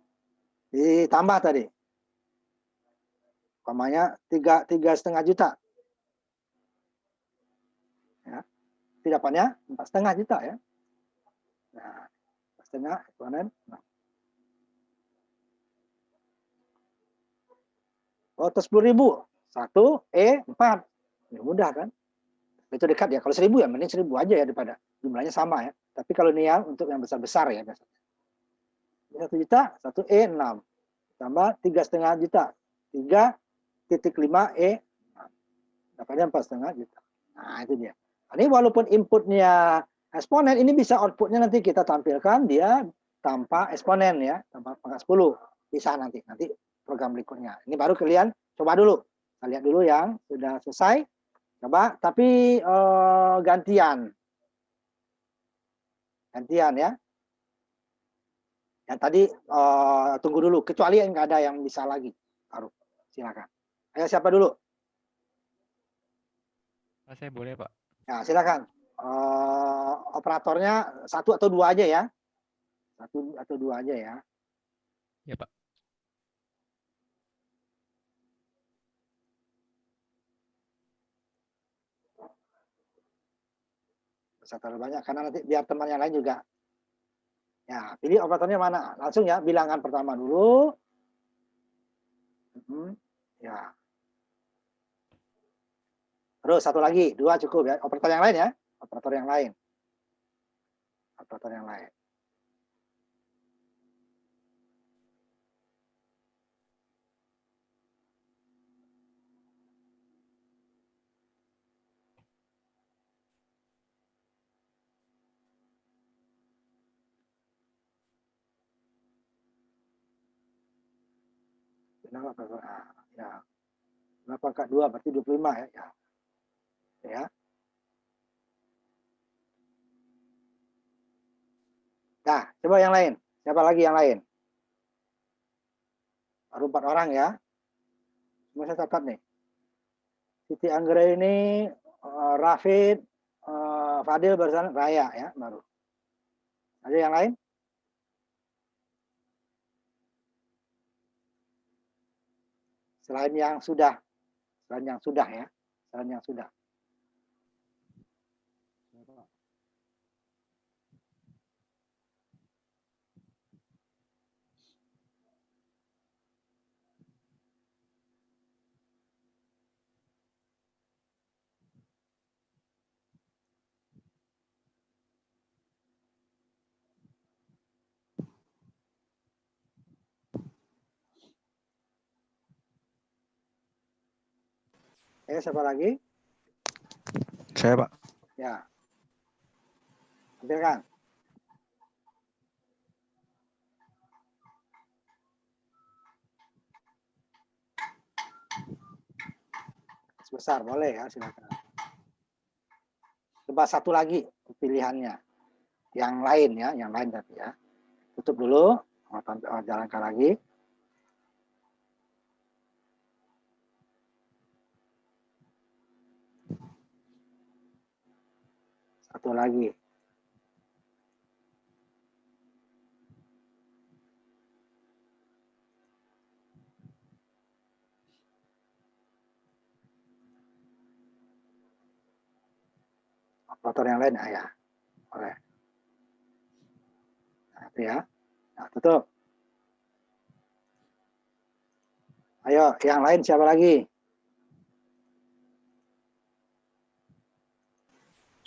[SPEAKER 1] ditambah tadi. Umpamanya 3,5 juta. Ya. Dapatnya 4,5 juta ya. Nah, 4,5 eksponen. Oh, 10.000. 1 4. Ya, mudah kan? Itu dekat ya. Kalau 1.000 ya mending 1.000 aja ya daripada jumlahnya sama ya. Tapi kalau ini yang untuk yang besar-besar ya biasanya. 1 juta, 1 6. Tambah 3,5 juta. 3,5 dapatnya 4,5 juta. Nah, itu dia. Ini walaupun inputnya eksponen, ini bisa outputnya nanti kita tampilkan dia tanpa eksponen ya, tanpa pangkat 10. Bisa nanti program berikutnya. Ini baru kalian coba dulu. Kita lihat dulu yang sudah selesai. Coba, tapi gantian ya. Yang tadi tunggu dulu, kecuali yang nggak ada yang bisa lagi. Baru, silakan. Ayo siapa dulu?
[SPEAKER 6] Saya boleh, Pak.
[SPEAKER 1] Ya, silakan. Operatornya 1 atau 2 aja ya. 1 atau 2 aja ya.
[SPEAKER 6] Ya, Pak.
[SPEAKER 1] Bisa terlalu banyak karena nanti biar teman yang lain juga. Ya, pilih operatornya mana? Langsung ya, bilangan pertama dulu. Ya. Terus 1 lagi, 2 cukup ya. Operator yang lain ya. Operator yang lain. Operator yang lain. Ya. Pangkat 2 berarti 25 ya. Ya. Nah, coba yang lain. Siapa lagi yang lain? Baru 4 orang ya. Semua saya catat nih. Siti Anggra ini, Rafid, Fadil bersama Raya ya baru. Ada yang lain? Selain yang sudah. Selain yang sudah ya. Selain yang sudah. Siapa lagi?
[SPEAKER 6] Saya, Pak.
[SPEAKER 1] Ya. Tampilkan. Sebesar boleh ya, silakan. Coba satu lagi pilihannya. Yang lain ya, yang lain tapi ya. Tutup dulu, jalankan lagi. Satu lagi. Operator yang lain, ya. Boleh. Nah, itu ya. Nah, tutup. Ayo, yang lain siapa lagi?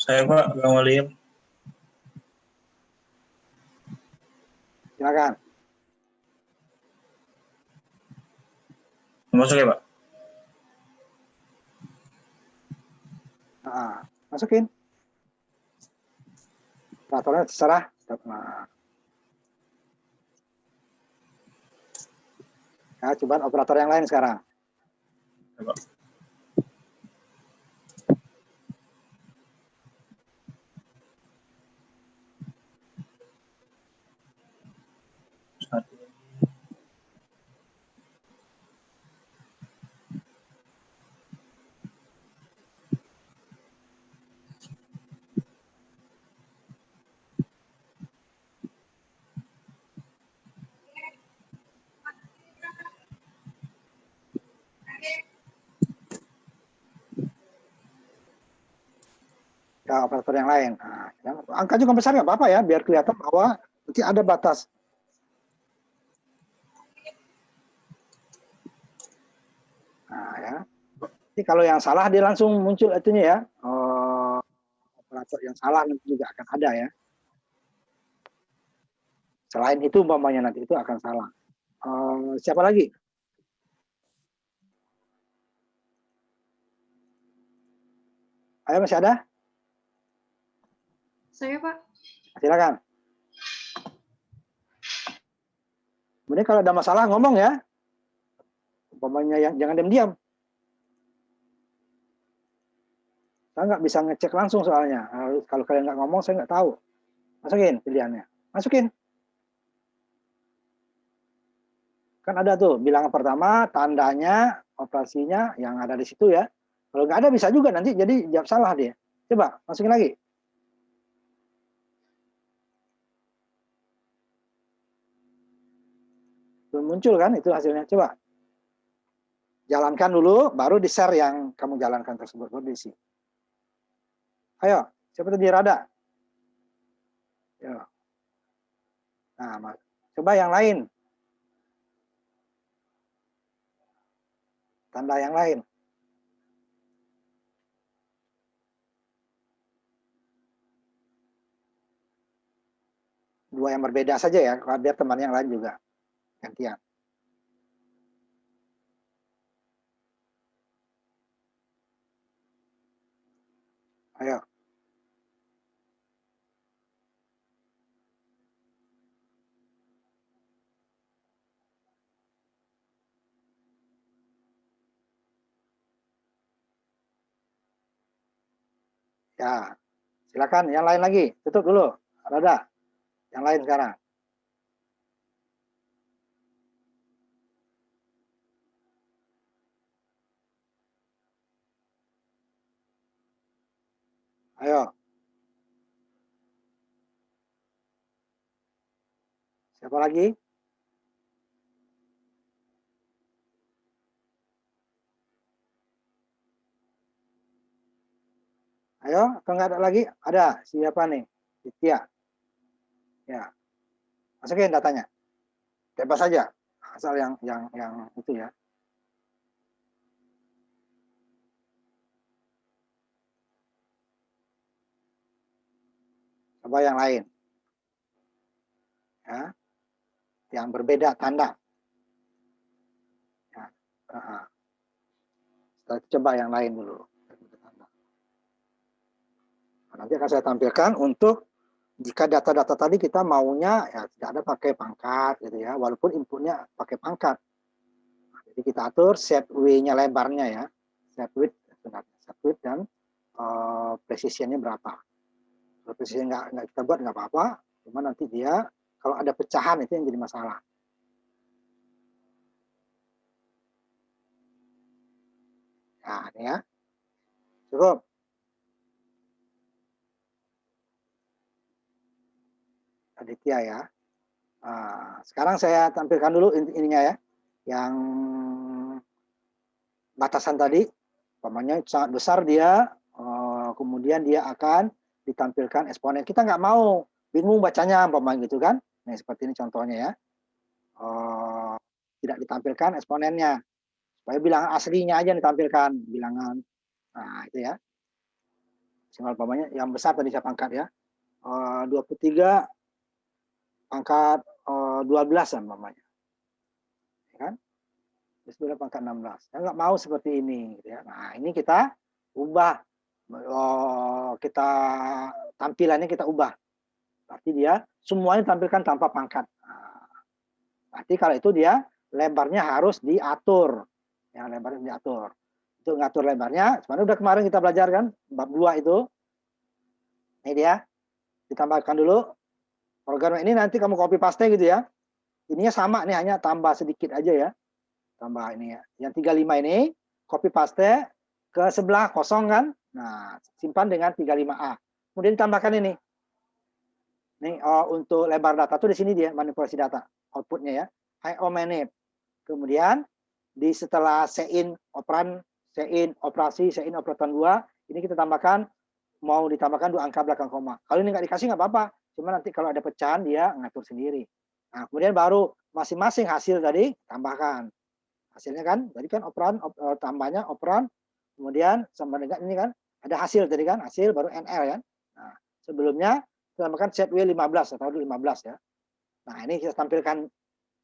[SPEAKER 7] Saya Pak, Bang Walim.
[SPEAKER 1] Silakan.
[SPEAKER 7] Masuk ya Pak?
[SPEAKER 1] Nah, masukin. Operatornya terserah. Nah. Nah, coba operator yang lain sekarang.
[SPEAKER 7] Ya, Pak. Satu.
[SPEAKER 1] Ya, operator yang lain. Nah, ya, angka juga besar nggak apa-apa ya, biar kelihatan bahwa nanti ada batas. Nah, ya. Jadi kalau yang salah dia langsung muncul itunya ya. Operator yang salah nanti juga akan ada ya. Selain itu umpamanya nanti itu akan salah. Siapa lagi? Ayo, masih ada?
[SPEAKER 3] Saya, Pak.
[SPEAKER 1] Silakan. Kemudian kalau ada masalah ngomong ya. Umpamanya yang jangan diam-diam. Saya nggak bisa ngecek langsung soalnya. Kalau kalian nggak ngomong, saya nggak tahu. Masukin pilihannya. Masukin. Kan ada tuh bilangan pertama, tandanya, operasinya yang ada di situ ya. Kalau nggak ada bisa juga nanti jadi jawab salah dia. Coba masukin lagi. Belum muncul kan itu hasilnya. Coba jalankan dulu, baru di-share yang kamu jalankan tersebut. Baru diisi. Ayo, siapa tadi Rada? Yo. Nah, coba yang lain. Tanda yang lain. Dua yang berbeda saja ya, biar teman yang lain juga gantian. Ayo. Ya, silakan yang lain lagi. Tutup dulu. Rada. Yang lain sekarang. Ayo. Siapa lagi? Ayo, atau nggak ada lagi? Ada. Siapa nih? Ditya. Ya. Masukin datanya. Bebas saja. Asal yang itu ya. Coba yang lain. Ya. Yang berbeda tanda. Ya. Setelah itu coba yang lain dulu. Nanti akan saya tampilkan untuk jika data-data tadi kita maunya ya tidak ada pakai pangkat gitu ya, walaupun inputnya pakai pangkat. Jadi kita atur set W-nya lebarnya ya, set width dan precision-nya berapa. Kalau precision nggak kita buat nggak apa-apa, cuma nanti dia kalau ada pecahan itu yang jadi masalah. Nah ini ya, cukup. Aditya ya. Sekarang saya tampilkan dulu ininya ya, yang batasan tadi, umpamanya sangat besar dia, kemudian dia akan ditampilkan eksponen. Kita nggak mau bingung bacanya, umpamanya gitu kan. Nah seperti ini contohnya ya, tidak ditampilkan eksponennya, supaya bilangan aslinya aja ditampilkan, bilangan. Nah itu ya, simbol umpamanya yang besar tadi saya pangkat ya, 23 pangkat 12 umpamanya, ya kan? Terus sudah pangkat 16. Saya nggak mau seperti ini, gitu ya. Nah ini kita ubah, kita tampilannya kita ubah. Berarti dia semuanya tampilkan tanpa pangkat. Nah, berarti kalau itu dia lebarnya harus diatur, ya lebarnya diatur. Untuk ngatur lebarnya, sebenarnya udah kemarin kita belajar kan, bab 2 itu. Ini dia, ditambahkan dulu. Program ini nanti kamu copy paste gitu ya. Ininya sama nih, hanya tambah sedikit aja ya. Tambah ini ya. Yang 35 ini copy paste ke sebelah kosong kan. Nah, simpan dengan 35A. Kemudian ditambahkan ini. Nih untuk lebar data tuh di sini dia manipulasi data. Outputnya ya. IO manip. Kemudian di setelah sein operan, sein operasi, sein operatan 2, ini kita tambahkan, mau ditambahkan 2 angka belakang koma. Kalau ini nggak dikasih nggak apa-apa. Cuma nanti kalau ada pecahan dia ngatur sendiri. Nah, kemudian baru masing-masing hasil tadi tambahkan. Hasilnya kan, tadi kan operan, tambahnya operan, kemudian sama dengan ini kan, ada hasil tadi kan, hasil baru NL kan. Nah, sebelumnya kita tambahkan set W15 atau 15 ya. Nah, ini kita tampilkan,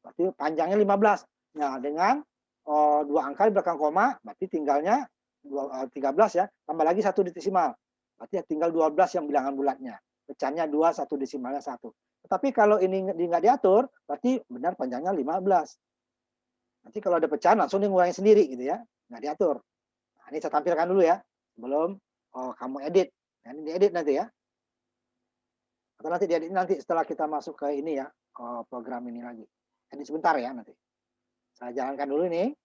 [SPEAKER 1] berarti panjangnya 15. Nah, dengan 2 angka di belakang koma, berarti tinggalnya 13 ya, tambah lagi 1 desimal. Berarti tinggal 12 yang bilangan bulatnya. Pecahnya 2, 1 desimalnya 1. Tetapi kalau ini nggak diatur, berarti benar panjangnya 15. Nanti kalau ada pecahan langsung ngurangin sendiri gitu ya, nggak diatur. Nah, ini saya tampilkan dulu ya, sebelum kamu edit. Nah, ini diedit nanti ya. Atau nanti diedit nanti setelah kita masuk ke ini ya, program ini lagi. Edit sebentar ya nanti. Saya jalankan dulu ini,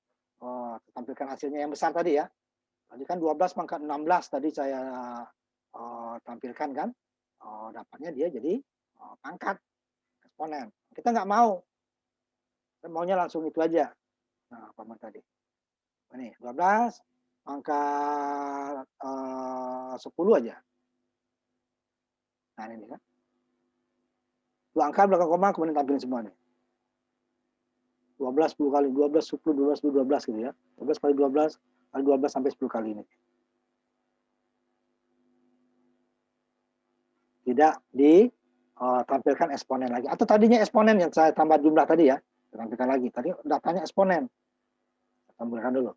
[SPEAKER 1] tampilkan hasilnya yang besar tadi ya. Tadi kan 12 pangkat 16 tadi saya tampilkan kan. Dapatnya dia jadi pangkat eksponen. Kita nggak mau. Kita maunya langsung itu aja. Nah, apa tadi? Ini 12 pangkat 10 aja. Nah, ini kan. 2 angka belakang koma kemudian tampilin semua nih. 12 10 kali 12 10 12 12 gitu ya. 12 kali 12 kali 12 sampai 10 kali ini. Tidak ditampilkan eksponen lagi. Atau tadinya eksponen yang saya tambah jumlah tadi ya. Tampilkan lagi. Tadi datanya eksponen. Tampilkan dulu.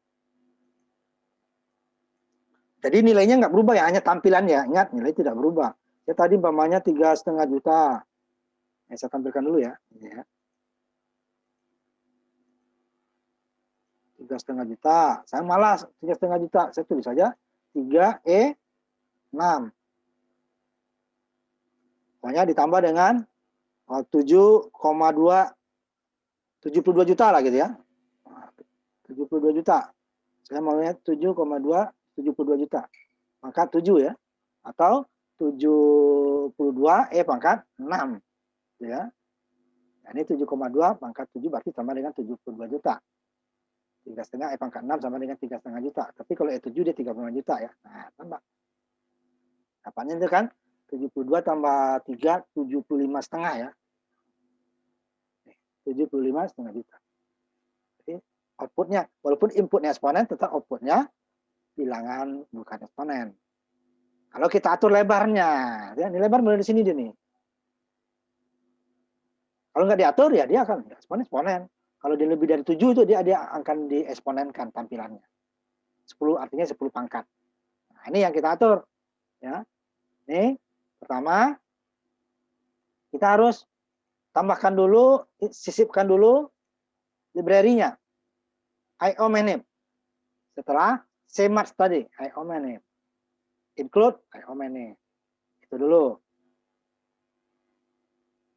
[SPEAKER 1] Jadi nilainya nggak berubah ya, hanya tampilannya. Ingat, nilai tidak berubah. Ya tadi umpamanya 3,5 juta. Saya tampilkan dulu ya. 3,5 juta. Saya malas 3,5 juta. Saya tulis saja 3E6. Pokoknya ditambah dengan 72 juta lah gitu ya. 72 juta. Saya maunya 7,272 juta. Pangkat 7 ya. Atau 72 pangkat 6. Ya. Nah, ini 7,2 pangkat 7 berarti sama dengan 72 juta. 3,5 pangkat 6 sama dengan 3,5 juta. Tapi kalau E7 dia 35 juta ya. Nah, tambah. Dapatnya itu kan 72 tambah 3, 75,5 ya. 75,5 juta. Jadi outputnya, walaupun inputnya eksponen, tetap outputnya bilangan bukan eksponen. Kalau kita atur lebarnya, ya, ini lebar mulai di sini dia nih. Kalau nggak diatur ya dia akan eksponen. Kalau dia lebih dari 7 itu dia akan dieksponenkan tampilannya. 10 artinya 10 pangkat. Nah, ini yang kita atur. Ya. Nih, pertama kita harus tambahkan dulu, sisipkan dulu library-nya. IO manip. Setelah CMAX tadi, IO manip. Include IO manip. Itu dulu.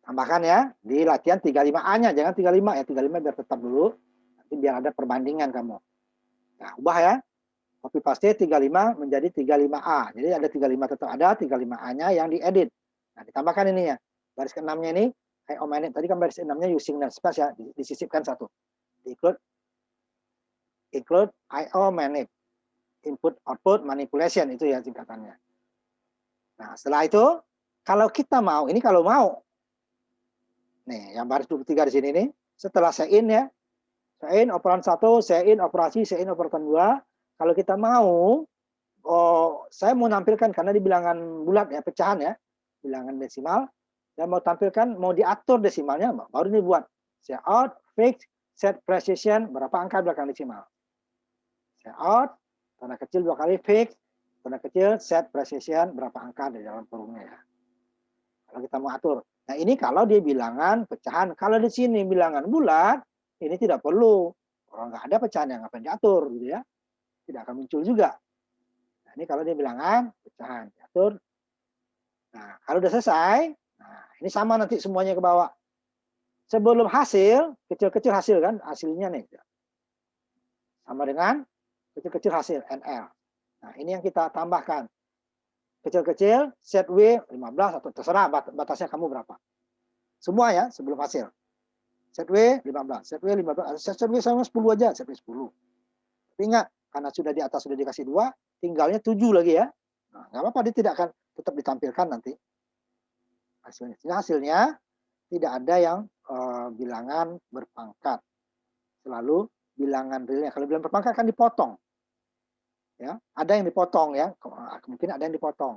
[SPEAKER 1] Tambahkan ya di latihan 35A-nya, jangan 35 ya, 35 biar tetap dulu. Nanti biar ada perbandingan kamu. Nah, ubah ya. Copy paste 35 menjadi 35A. Jadi ada 35 tetap ada, 35A-nya yang diedit. Nah, ditambahkan ini ya. Baris ke-6-nya ini IO manip. Tadi kan baris ke-6-nya using namespace ya, disisipkan satu. Include IO manip. Input output manipulation itu ya singkatannya. Nah, setelah itu kalau kita mau, ini kalau mau. Nih, yang baris 23 di sini nih, setelah sein ya. Sein operan 1, sein operasi, sein operan 2. Kalau kita mau, saya mau nampilkan karena di bilangan bulat ya, pecahan ya, bilangan desimal, dan mau tampilkan, mau diatur desimalnya, baru ini buat set out, fix, set precision, berapa angka belakang desimal. Set out, tanda kecil 2 kali, fix, tanda kecil, set precision, berapa angka di dalam kurungnya ya. Kalau kita mau atur. Nah, ini kalau dia bilangan pecahan. Kalau di sini bilangan bulat, ini tidak perlu. Orang nggak ada pecahan yang ngapain diatur, gitu ya. Tidak akan muncul juga. Nah, ini kalau dia bilangan pecahan, diatur. Nah, kalau udah selesai, nah, ini sama nanti semuanya ke bawah. Sebelum hasil, kecil-kecil hasil kan, hasilnya nih. Sama dengan kecil-kecil hasil, NL. Nah, ini yang kita tambahkan. Kecil-kecil, set W 15 atau terserah batasnya kamu berapa. Semua ya sebelum hasil. Set W 15, set W 15, set W sama 10 aja, set W 10. Tapi ingat, karena sudah di atas sudah dikasih 2, tinggalnya 7 lagi ya. Nah, nggak apa-apa, dia tidak akan tetap ditampilkan nanti hasilnya. Hasilnya tidak ada yang bilangan berpangkat. Selalu bilangan realnya. Kalau bilangan berpangkat kan dipotong. Ya, ada yang dipotong ya, mungkin ada yang dipotong.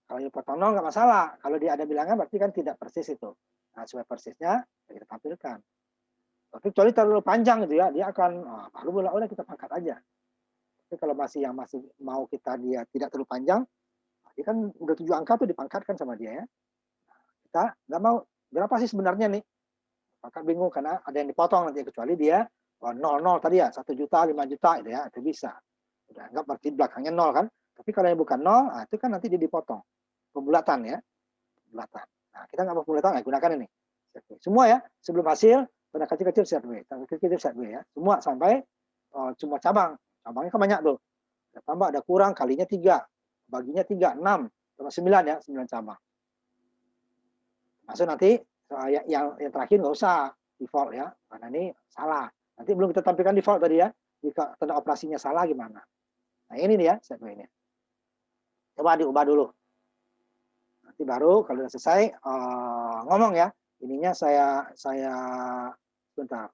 [SPEAKER 1] Kalau dipotong 0 nggak masalah. Kalau dia ada bilangan berarti kan tidak persis itu. Nah, supaya persisnya kita tampilkan. Tapi kecuali terlalu panjang gitu ya, dia akan baru boleh kita pangkat aja. Tapi kalau masih mau kita dia tidak terlalu panjang, dia kan udah 7 angka tuh dipangkatkan sama dia ya. Nah, kita nggak mau berapa sih sebenarnya nih? Pangkat bingung karena ada yang dipotong nanti kecuali dia 0 tadi ya, 1 juta, 5 juta itu ya, itu bisa. Udah anggap berarti belakangnya 0 kan. Tapi kalau yang bukan 0, itu kan nanti dia dipotong. Pembulatan ya. Pembulatan. Nah, kita nggak mau pembulatan, gunakan ini. Semua ya, sebelum hasil, tanda kecil-kecil set W. Tanda kecil-kecil set W ya. Semua sampai cuma cabang. Cabangnya kan banyak tuh. Ada tambah, ada kurang, kalinya 3. Baginya 3, 6. Sama 9 ya, 9 cabang. Masuk nanti, yang terakhir nggak usah default ya. Karena ini salah. Nanti belum kita tampilkan default tadi ya. Jika tanda operasinya salah gimana. Nah ini nih ya set W ini. Coba diubah dulu. Nanti baru kalau sudah selesai ngomong ya. Ininya saya sebentar.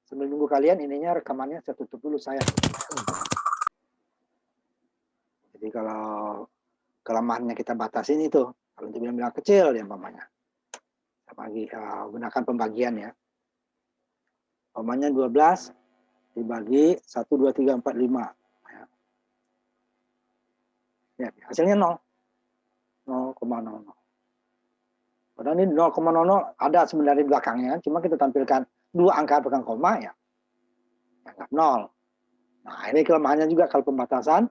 [SPEAKER 1] Sambil nunggu kalian ininya rekamannya saya tutup dulu saya. Jadi kalau kelemahannya kita batasin itu. Kalau untuk bilang kecil ya umpamanya. Gunakan pembagian ya. Umpamanya 12 dibagi 1, 2, 3, 4, 5. Ya, hasilnya 0,00. Padahal ini 0,00 ada sebenarnya di belakangnya, cuma kita tampilkan 2 angka belakang koma ya, anggap 0. Nah ini kelemahannya juga kalau pembatasan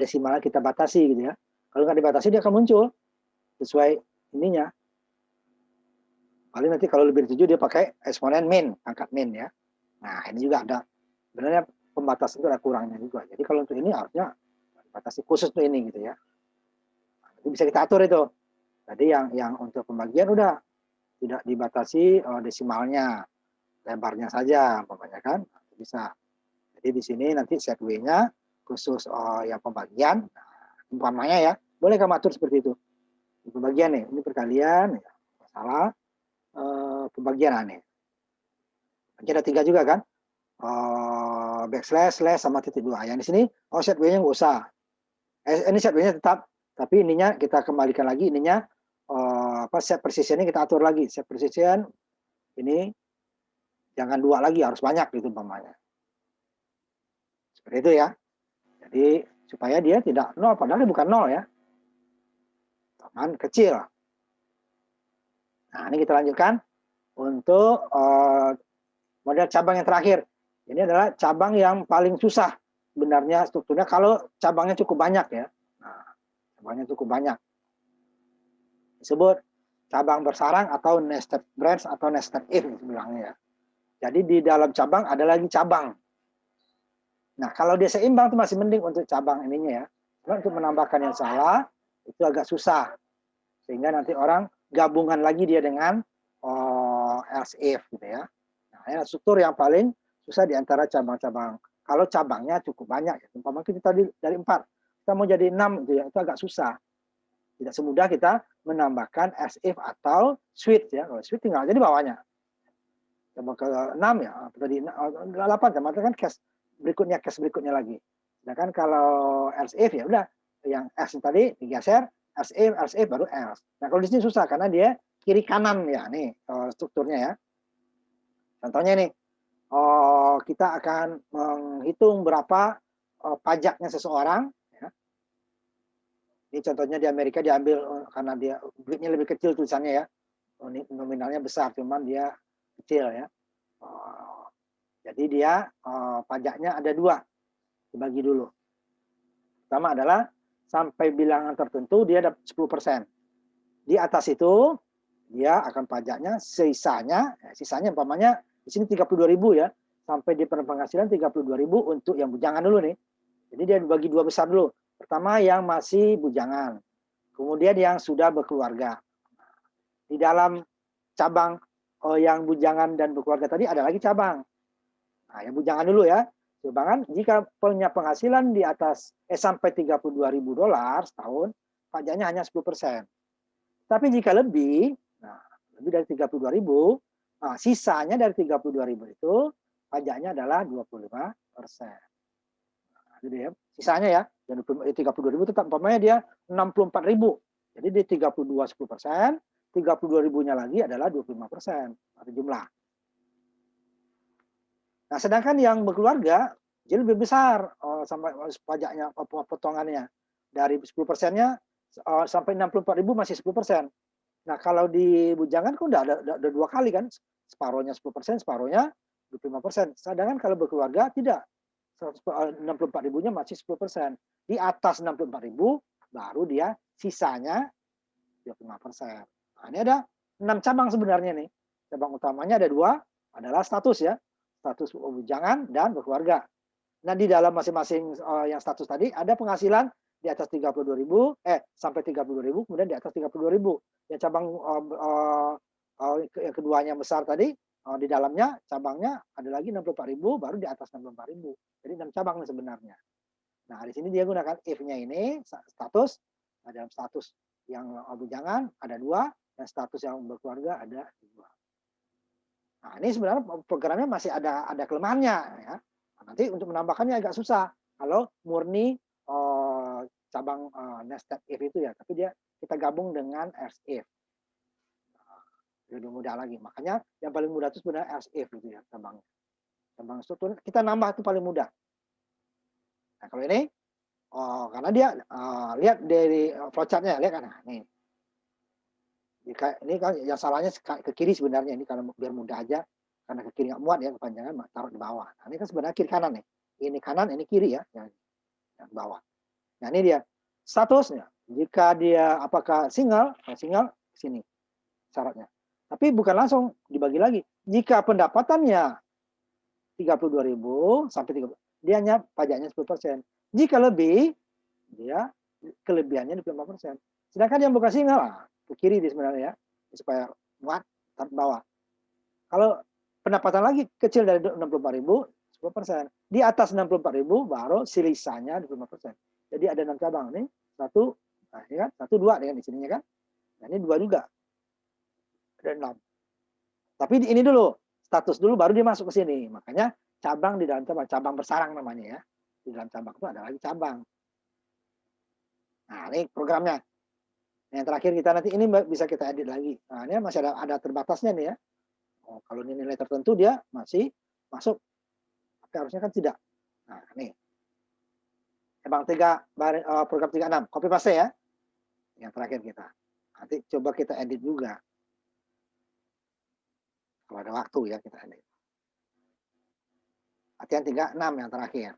[SPEAKER 1] desimalnya kita batasi gitu ya. Kalau nggak dibatasi dia akan muncul sesuai ininya. Paling nanti kalau lebih dari 7 dia pakai eksponen min, angkat min ya. Nah ini juga ada sebenarnya pembatasan itu ada kurangnya juga. Jadi kalau untuk ini harusnya batasi khusus untuk ini gitu ya. Itu bisa kita atur itu. Tadi yang untuk pembagian udah tidak dibatasi desimalnya, lebarnya saja umpamanya kan bisa. Jadi di sini nanti set W-nya khusus yang pembagian, umpamanya ya Boleh kamu atur seperti itu. Pembagian nih, ini perkalian, ya. Salah, pembagian aneh. Nanti ada 3 juga kan? Backslash, slash, sama titik 2. Yang di sini, set W-nya nggak usah. Ini set W-nya tetap, tapi ininya kita kembalikan lagi, ininya set precision-nya kita atur lagi. Set precision, ini jangan 2 lagi, harus banyak gitu umpamanya. Seperti itu ya. Jadi supaya dia tidak 0, padahal dia bukan 0 ya. Teman kecil. Nah, ini kita lanjutkan untuk model cabang yang terakhir. Ini adalah cabang yang paling susah sebenarnya strukturnya kalau cabangnya cukup banyak ya. Nah, cabangnya cukup banyak. Disebut cabang bersarang atau nested branch atau nested if bilangnya ya. Jadi di dalam cabang ada lagi cabang. Nah, kalau dia seimbang itu masih mending untuk cabang ininya ya. Karena untuk menambahkan yang salah itu agak susah. Sehingga nanti orang gabungan lagi dia dengan else if gitu ya. Nah, ini struktur yang paling susah di antara cabang-cabang. Kalau cabangnya cukup banyak, ya. Umpama kita tadi dari 4, kita mau jadi 6 gitu ya, itu agak susah. Tidak semudah kita menambahkan as if atau switch ya. Kalau switch tinggal jadi bawahnya. Coba ke 6 ya, tadi 8 sama kan case berikutnya lagi. Sedangkan kalau else if ya udah yang else tadi digeser else if baru else. Nah, kalau di sini susah karena dia kiri kanan ya nih strukturnya ya. Contohnya nih kita akan menghitung berapa pajaknya seseorang. Ya. Ini contohnya di Amerika diambil karena dia duitnya lebih kecil tulisannya ya. Nominalnya besar, cuman dia kecil ya. Jadi dia pajaknya ada 2, dibagi dulu. Pertama adalah sampai bilangan tertentu dia dapat 10%. Di atas itu dia akan pajaknya sisanya umpamanya di sini 32.000 ya, sampai di penghasilan 32.000 untuk yang bujangan dulu nih. Jadi dia dibagi 2 besar dulu. Pertama yang masih bujangan, kemudian yang sudah berkeluarga. Di dalam cabang yang bujangan dan berkeluarga tadi ada lagi cabang. Nah, yang bujangan dulu ya. Cabangan jika punya penghasilan di atas sampai $32.000 setahun, pajaknya hanya 10%. Tapi jika lebih, nah, lebih dari 32.000, nah, sisanya dari 32.000 itu pajaknya adalah 25%. Nah, jadi ya, sisanya ya, 32.000 tetap umpamanya dia 64.000. Jadi di 32 10%, 32.000-nya lagi adalah 25% atau jumlah. Nah, sedangkan yang berkeluarga jadi lebih besar sampai pajaknya potongannya dari 10%-nya sampai 64.000 masih 10%. Nah, kalau di bujangan kan udah ada 2 kali kan, separuhnya 10%, separuhnya 25%. Sedangkan kalau berkeluarga tidak, 64.000-nya masih 10%. Di atas 64.000 baru dia sisanya 25%. Nah, ini ada 6 cabang sebenarnya nih. Cabang utamanya ada 2, adalah status ya, status bujangan dan berkeluarga. Nah, di dalam masing-masing yang status tadi ada penghasilan di atas 32.000 sampai 32.000, kemudian di atas 32.000. Yang cabang yang keduanya besar tadi di dalamnya cabangnya ada lagi 64.000 baru di atas 64.000. Jadi 6 cabang sebenarnya. Nah, di sini dia gunakan if-nya ini status. Nah, dalam status yang bujangan ada 2, dan status yang berkeluarga ada 2. Nah, ini sebenarnya programnya masih ada kelemahannya ya. Nah, nanti untuk menambahkannya agak susah kalau murni cabang nested if itu ya, tapi kita gabung dengan else if. Lebih mudah lagi. Makanya yang paling mudah itu sebenarnya else if itu ya cabangnya. Cabang struktur kita nambah itu paling mudah. Nah, kalau ini karena dia lihat dari flowchart-nya, lihat kan. Nah, nih. Ini kan yang salahnya ke kiri sebenarnya, ini kalau biar mudah aja, karena ke kiri nggak muat ya kepanjangan, taruh di bawah. Nah, ini kan sebenarnya kiri kanan nih. Ini kanan, ini kiri ya, yang bawah. Nah, ini dia statusnya. Jika dia apakah single sini syaratnya. Tapi bukan langsung dibagi lagi. Jika pendapatannya 32.000 sampai 30, dia hanya pajaknya 10%. Jika lebih, dia kelebihannya 25%. Sedangkan yang bukan single, ke kiri di sebenarnya ya, supaya muat taruh bawah. Kalau pendapatan lagi kecil dari 64.000, 10%. Di atas 64.000 baru sisanya 25%. Jadi ada 6 cabang nih. 1, Nah, ini kan 1, 2 dengan di sininya kan. Nah, ini 2 juga. Ada 6. Tapi ini dulu, status dulu baru dia masuk ke sini. Makanya cabang di dalam cabang bersarang namanya ya. Di dalam cabang itu ada lagi cabang. Nah, ini programnya. Yang terakhir kita nanti ini bisa kita edit lagi. Nah, ini masih ada terbatasnya nih ya. Oh, kalau ini nilai tertentu dia masih masuk. Tapi harusnya kan tidak. Nah, nih. Cabang 3 program 36 copy paste ya. Yang terakhir kita. Nanti coba kita edit juga. Kalau ada waktu ya kita edit. Latihan 36 yang terakhir.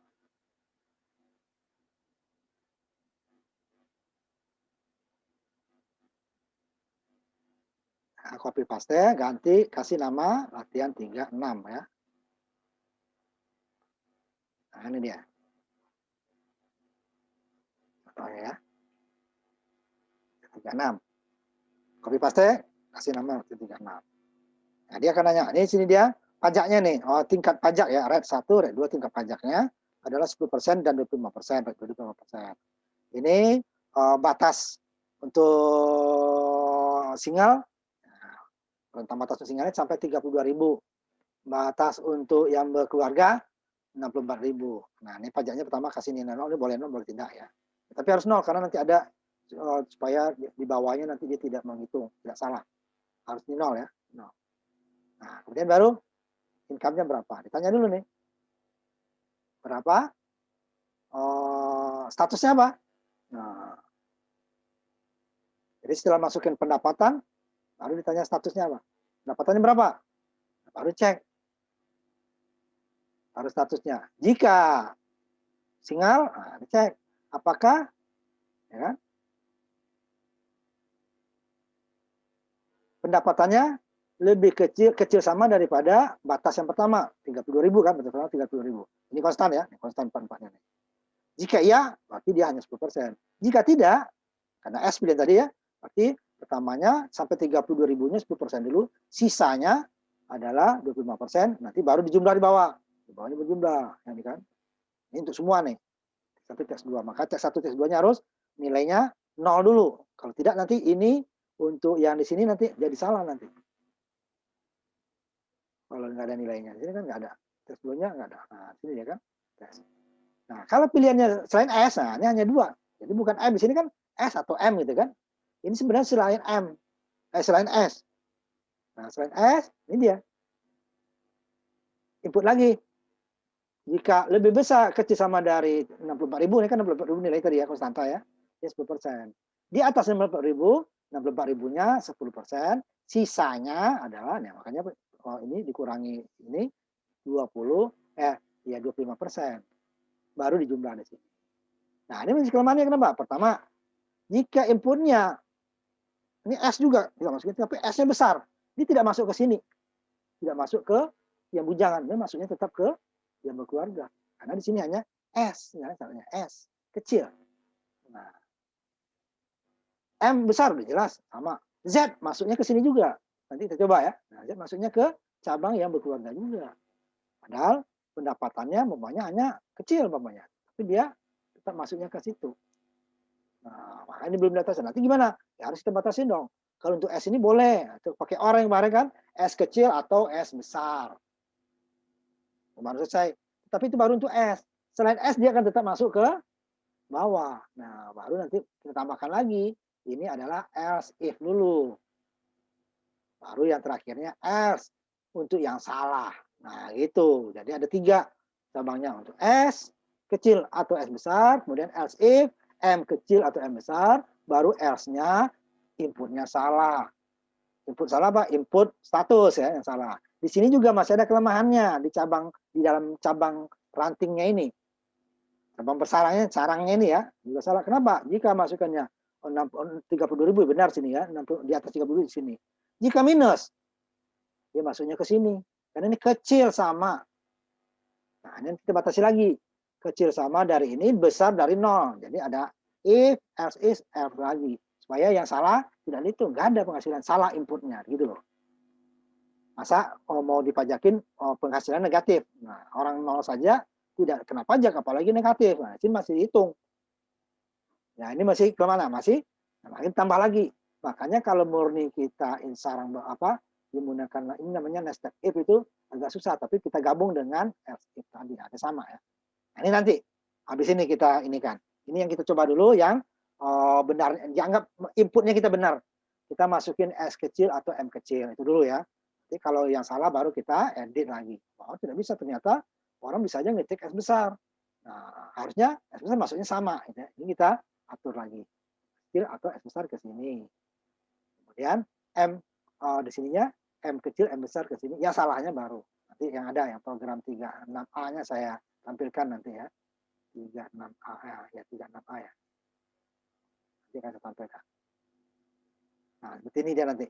[SPEAKER 1] Nah, copy paste, ganti, kasih nama latihan 36 ya. Nah, ini dia. Contohnya ya. 36. Copy paste, kasih nama latihan 36. Nah, dia akan nanya, ini sini dia pajaknya nih. Oh, tingkat pajak ya, red 1, red 2 tingkat pajaknya adalah 10% dan 25%, red 25%. Ini batas untuk single. Rentang batas untuk single sampai 32.000. Batas untuk yang berkeluarga 64.000. Nah, ini pajaknya pertama kasih nilai 0, ini boleh 0, boleh tidak ya. Tapi harus 0 karena nanti ada supaya di bawahnya nanti dia tidak menghitung, tidak salah. Harus di 0 ya. 0. Nah, kemudian baru income-nya berapa? Ditanya dulu nih. Berapa? Statusnya apa? Nah, jadi setelah masukin pendapatan, baru ditanya statusnya apa? Pendapatannya berapa? Baru cek. Baru statusnya. Jika single, nah, dicek. Apakah ya kan? Pendapatannya lebih kecil sama daripada batas yang pertama 32.000 kan, batas pertama 30.000. Ini konstan ya, ini konstan 4-4-nya nih. Jika iya, berarti dia hanya 10%. Jika tidak, karena S pilihan tadi ya, berarti pertamanya sampai 32.000-nya 10% dulu, sisanya adalah 25%, nanti baru dijumlah di bawah. Di bawahnya berjumlah, ya kan? Ini untuk semua nih. Tes 1, tes 2. Maka tes 1, tes 2-nya harus nilainya 0 dulu. Kalau tidak nanti ini untuk yang di sini nanti jadi salah nanti. Kalau nggak ada nilainya, di sini kan nggak ada. Tes 2-nya nggak ada. Nah, sini ya kan. Tes. Nah, kalau pilihannya selain S, nah ini hanya 2. Jadi bukan M, di sini kan S atau M gitu kan. Ini sebenarnya selain M. Selain S. Nah, selain S, ini dia. Input lagi. Jika lebih besar, kecil sama dari 64.000, ini kan 64.000 nilai tadi ya, konstanta ya. Ini 10%. Di atas 64.000, 64.000-nya 10%, sisanya adalah, nah makanya ini dikurangi ini 25%. Baru dijumlah di sini. Nah, ini menjadi kelemahannya kenapa? Pertama, jika inputnya ini S juga bisa masukin, tapi S-nya besar, ini tidak masuk ke sini, tidak masuk ke yang bujangan, ini masuknya tetap ke yang berkeluarga. Karena di sini hanya S, ya, caranya S kecil. Nah, M besar udah jelas sama. Z masuknya ke sini juga. Nanti kita coba ya. Nah, Z masuknya ke cabang yang berkeluarga juga. Padahal pendapatannya umpamanya hanya kecil umpamanya, tapi dia tetap masuknya ke situ. Nah, makanya ini belum dibatasi. Nanti gimana? Ya harus kita batasin dong. Kalau untuk S ini boleh, atau pakai orang yang kemarin kan, S kecil atau S besar. Baru selesai. Tapi itu baru untuk S. Selain S dia akan tetap masuk ke bawah. Nah, baru nanti kita tambahkan lagi. Ini adalah else if dulu. Baru yang terakhirnya else untuk yang salah. Nah, gitu. Jadi ada 3 cabangnya untuk S kecil atau S besar, kemudian else if, M kecil atau M besar, baru else-nya inputnya salah. Input salah apa? Input status ya yang salah. Di sini juga masih ada kelemahannya di dalam cabang rantingnya ini. Cabang bersarangnya, sarangnya ini ya, juga salah. Kenapa? Jika masukannya 30.000 benar sini ya, 60, di atas 30.000 di sini. Jika minus, dia masuknya ke sini. Karena ini kecil sama. Nah, ini kita batasi lagi. Kecil sama dari ini, besar dari 0. Jadi ada if, else is, else lagi. Supaya yang salah tidak dihitung. Nggak ada penghasilan salah inputnya gitu loh. Masa mau dipajakin penghasilan negatif. Nah, orang 0 saja tidak kena pajak, apalagi negatif. Nah, ini masih dihitung. Nah, ini masih kemana? Masih makin tambah lagi. Makanya kalau murni kita sarang menggunakan ini namanya nested if itu agak susah, tapi kita gabung dengan else if tadi ada sama ya. Nah, ini nanti habis ini kita ini kan. Ini yang kita coba dulu yang benar, dianggap inputnya kita benar. Kita masukin S kecil atau M kecil itu dulu ya. Jadi kalau yang salah baru kita edit lagi. Oh, tidak bisa, ternyata orang bisa aja ngetik S besar. Nah, harusnya S besar masuknya sama. Ini kita atur lagi. Kecil atau S besar ke sini. Kemudian M di sininya M kecil, M besar ke sini. Ya salahnya baru. Nanti yang ada yang program 36A-nya saya tampilkan nanti ya. 36A ya, 36A ya. Nanti akan saya tampilkan. Nah, seperti ini dia nanti.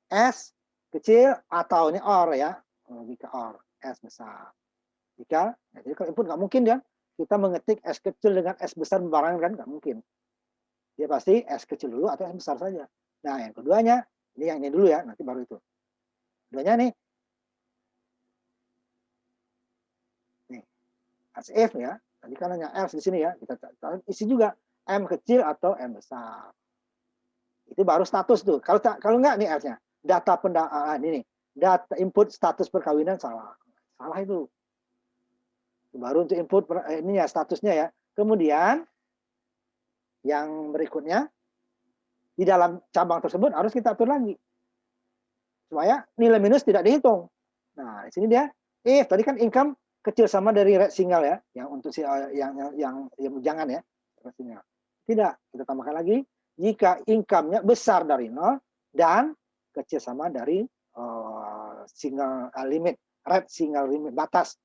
[SPEAKER 1] S kecil atau ini OR ya. Jika OR, S besar. Jika, ya, jadi kalau input nggak mungkin ya. Kita mengetik S kecil dengan S besar berbarengan kan nggak mungkin. Dia pasti S kecil dulu atau S besar saja. Nah, yang keduanya, ini yang ini dulu ya, nanti baru itu. Keduanya nih, as if ya, tadi kan hanya else di sini ya, kita isi juga M kecil atau M besar. Itu baru status tuh. Kalau nggak nih else-nya, data ini nih, data input status perkawinan salah itu. Baru untuk input ini ya statusnya ya. Kemudian yang berikutnya di dalam cabang tersebut harus kita atur lagi supaya nilai minus tidak dihitung. Nah, di sini dia if tadi kan income kecil sama dari red single ya, yang untuk yang jangan ya, red single. Tidak, kita tambahkan lagi jika income-nya besar dari 0 dan kecil sama dari single limit, red single limit batas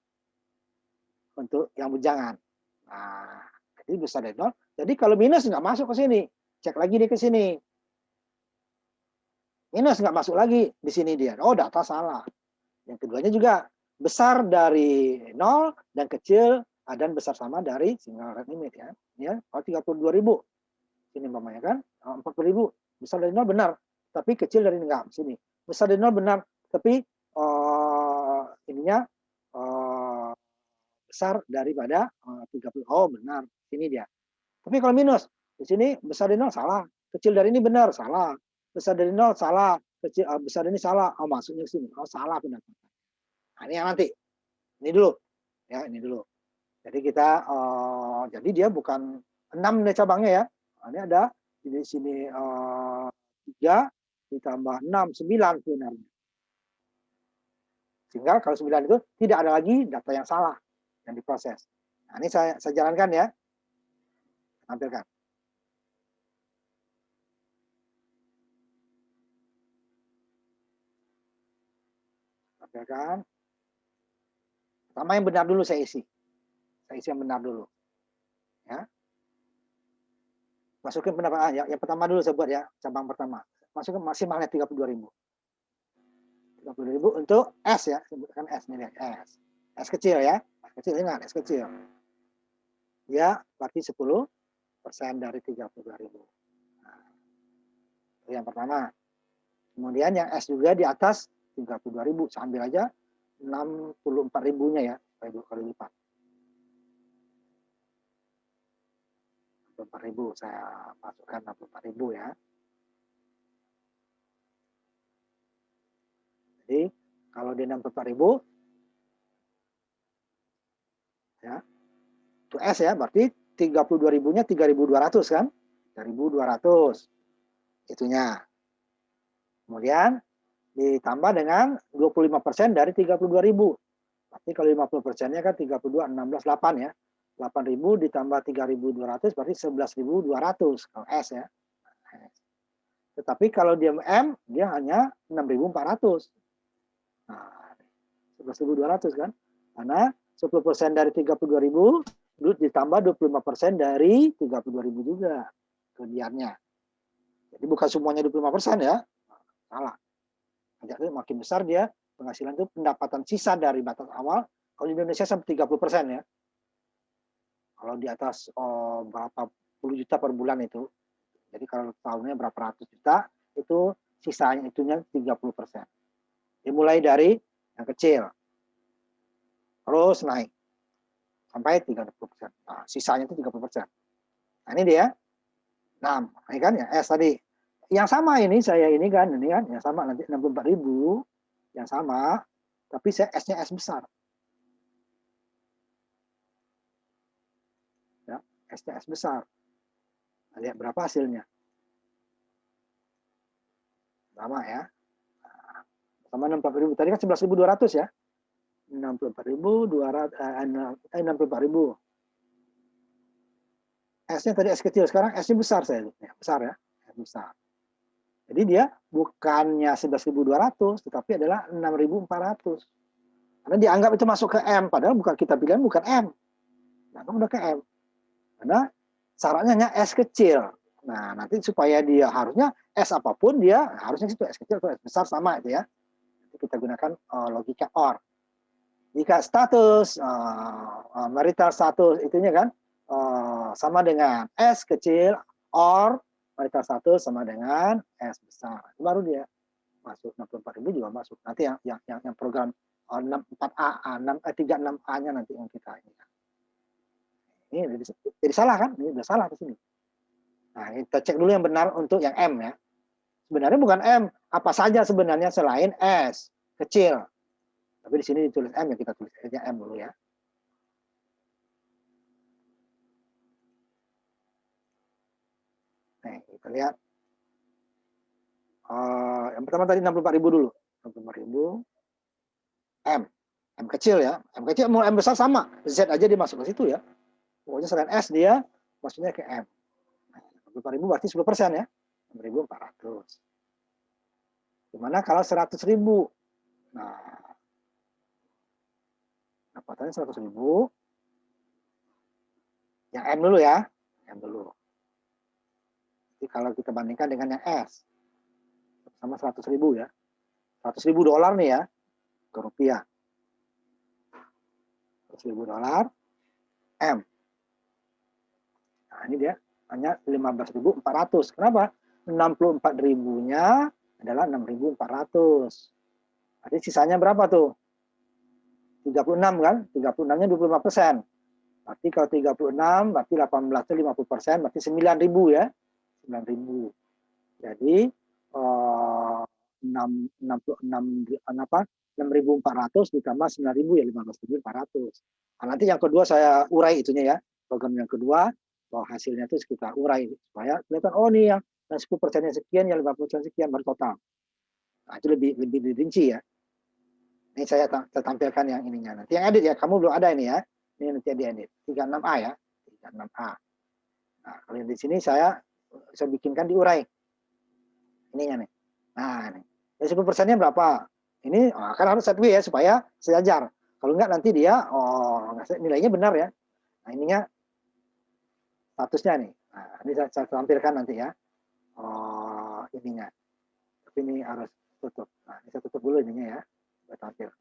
[SPEAKER 1] untuk yang bujangan. Nah, jadi besar dari 0. Jadi kalau minus nggak masuk ke sini, cek lagi dia ke sini. Minus nggak masuk lagi di sini dia. Oh, data salah. Yang keduanya juga besar dari 0 dan kecil dan besar sama dari single red limit ya. Ya, 32.000. Sini mamanya kan 40.000. Besar dari 0 benar, tapi kecil dari enggak sini. Besar dari 0 benar, tapi ininya besar daripada 30. Oh, benar. Ini dia. Tapi kalau minus, di sini besar dari 0 salah, kecil dari ini benar, salah. Besar dari 0 salah, kecil besar ini salah. Oh, masuknya ke sini. Oh, salah pendapat. Nah, ini yang nanti. Ini dulu. Ya, ini dulu. Jadi kita jadi dia bukan 6 nih cabangnya ya. Nah, ini ada di sini 3 ditambah 6, 9 sebenarnya. Sehingga kalau 9 itu tidak ada lagi data yang salah yang diproses. Nah, ini saya jalankan ya. Tampilkan. Tampilkan. Pertama yang benar dulu saya isi. Saya isi yang benar dulu. Ya. Masukin pendapat yang pertama dulu saya buat ya, cabang pertama. Masukin maksimalnya 32.000. 32.000 untuk S ya, sebutkan S nih S. S kecil ya. S kecil ingat S kecil. Ya, berarti 10% dari 32.000. Nah, itu yang pertama. Kemudian yang S juga di atas 32.000, saya ambil aja 64.000-nya ya, supaya 2 kali lipat. 64.000 saya masukkan 64.000 ya. Jadi kalau di 64.000 ya, itu S ya, berarti 32.000-nya 3.200 kan? 3.200 itunya. Kemudian ditambah dengan 25% dari 32.000. Berarti kalau 50%-nya kan 32, 16, 8 ya. 8.000 ditambah 3.200 berarti 11.200 kalau S ya. Tetapi kalau dia M, dia hanya 6.400. Nah, 11.200 kan? Karena 10% dari 32.000 ditambah 25% dari 32.000 juga kelebihannya. Jadi bukan semuanya 25% ya. Salah. Jadi makin besar dia penghasilan itu pendapatan sisa dari batas awal. Kalau di Indonesia sampai 30% ya. Kalau di atas berapa puluh juta per bulan itu. Jadi kalau tahunnya berapa ratus juta, itu sisanya itunya 30%. Dimulai dari yang kecil. Terus naik. Sampai 30%. Nah, sisanya itu 30%. Nah, ini dia 6. Ini kan ya S tadi. Yang sama ini saya ini kan yang sama nanti 64.000 yang sama, tapi saya S-nya S besar. Ya, S-nya S besar. Nah, lihat berapa hasilnya. Sama ya. Sama 64.000. Tadi kan 11.200 ya. 64.200 64.000. S-nya tadi S kecil, sekarang S-nya besar saya. Ya, besar ya. S besar. Jadi dia bukannya 11.200 tetapi adalah 6.400. Karena dianggap itu masuk ke M, padahal bukan kita pilihan bukan M. Nah, udah ke M. Karena syaratnya hanya S kecil. Nah, nanti supaya dia harusnya S apapun dia harusnya itu S kecil atau S besar sama itu ya. Nanti kita gunakan logika OR. Jika status marital status itunya kan sama dengan S kecil OR marital status sama dengan S besar. Baru dia masuk 64.000 juga masuk. Nanti yang program 64A, 36A-nya nanti yang kita ini. Ini jadi salah kan? Ini udah salah di sini. Nah, kita cek dulu yang benar untuk yang M ya. Sebenarnya bukan M, apa saja sebenarnya selain S kecil. Tapi di sini ditulis M ya, kita tulis aja M dulu ya. Nih, kita lihat. Yang pertama tadi 64.000 dulu. 64.000 M. M kecil ya. M kecil mau M besar sama. Z aja dia masuk ke situ ya. Pokoknya selain S dia maksudnya ke M. 64.000 berarti 10% ya. 6.400. Gimana kalau 100.000? Nah, dapatannya 100.000. Yang M dulu ya. M dulu. Jadi kalau kita bandingkan dengan yang S sama 100.000 ya. 100.000 dolar nih ya ke rupiah. 100.000 dolar M. Nah, ini dia hanya 15.400. Kenapa? 64.000-nya adalah 6.400. Jadi sisanya berapa tuh? 36 kan? 36-nya 25%. Berarti kalau 36 berarti 18 itu 50%, berarti 9.000 ya. 9.000. Jadi 6.400 ditambah 9.000 ya 15.400. Nah, nanti yang kedua saya urai itunya ya. Program yang kedua bahwa hasilnya itu kita urai supaya kelihatan oh nih yang 10%-nya sekian, yang 50% sekian baru total. Nah, itu lebih rinci ya. Ini saya tampilkan yang ininya. Nanti yang edit ya, kamu belum ada ini ya. Ini nanti diedit. 36A ya. 36A. Nah, kalau di sini saya bikinkan diurai. Ininya nih. Nah, nih. Ya 10%-nya berapa? Ini kan harus set ya supaya sejajar. Kalau enggak nanti dia nilainya benar ya. Nah, ininya statusnya nih. Nah, ini saya tampilkan nanti ya. Ininya. Tapi ini harus tutup. Nah, ini saya tutup dulu ininya ya. Saya tampil.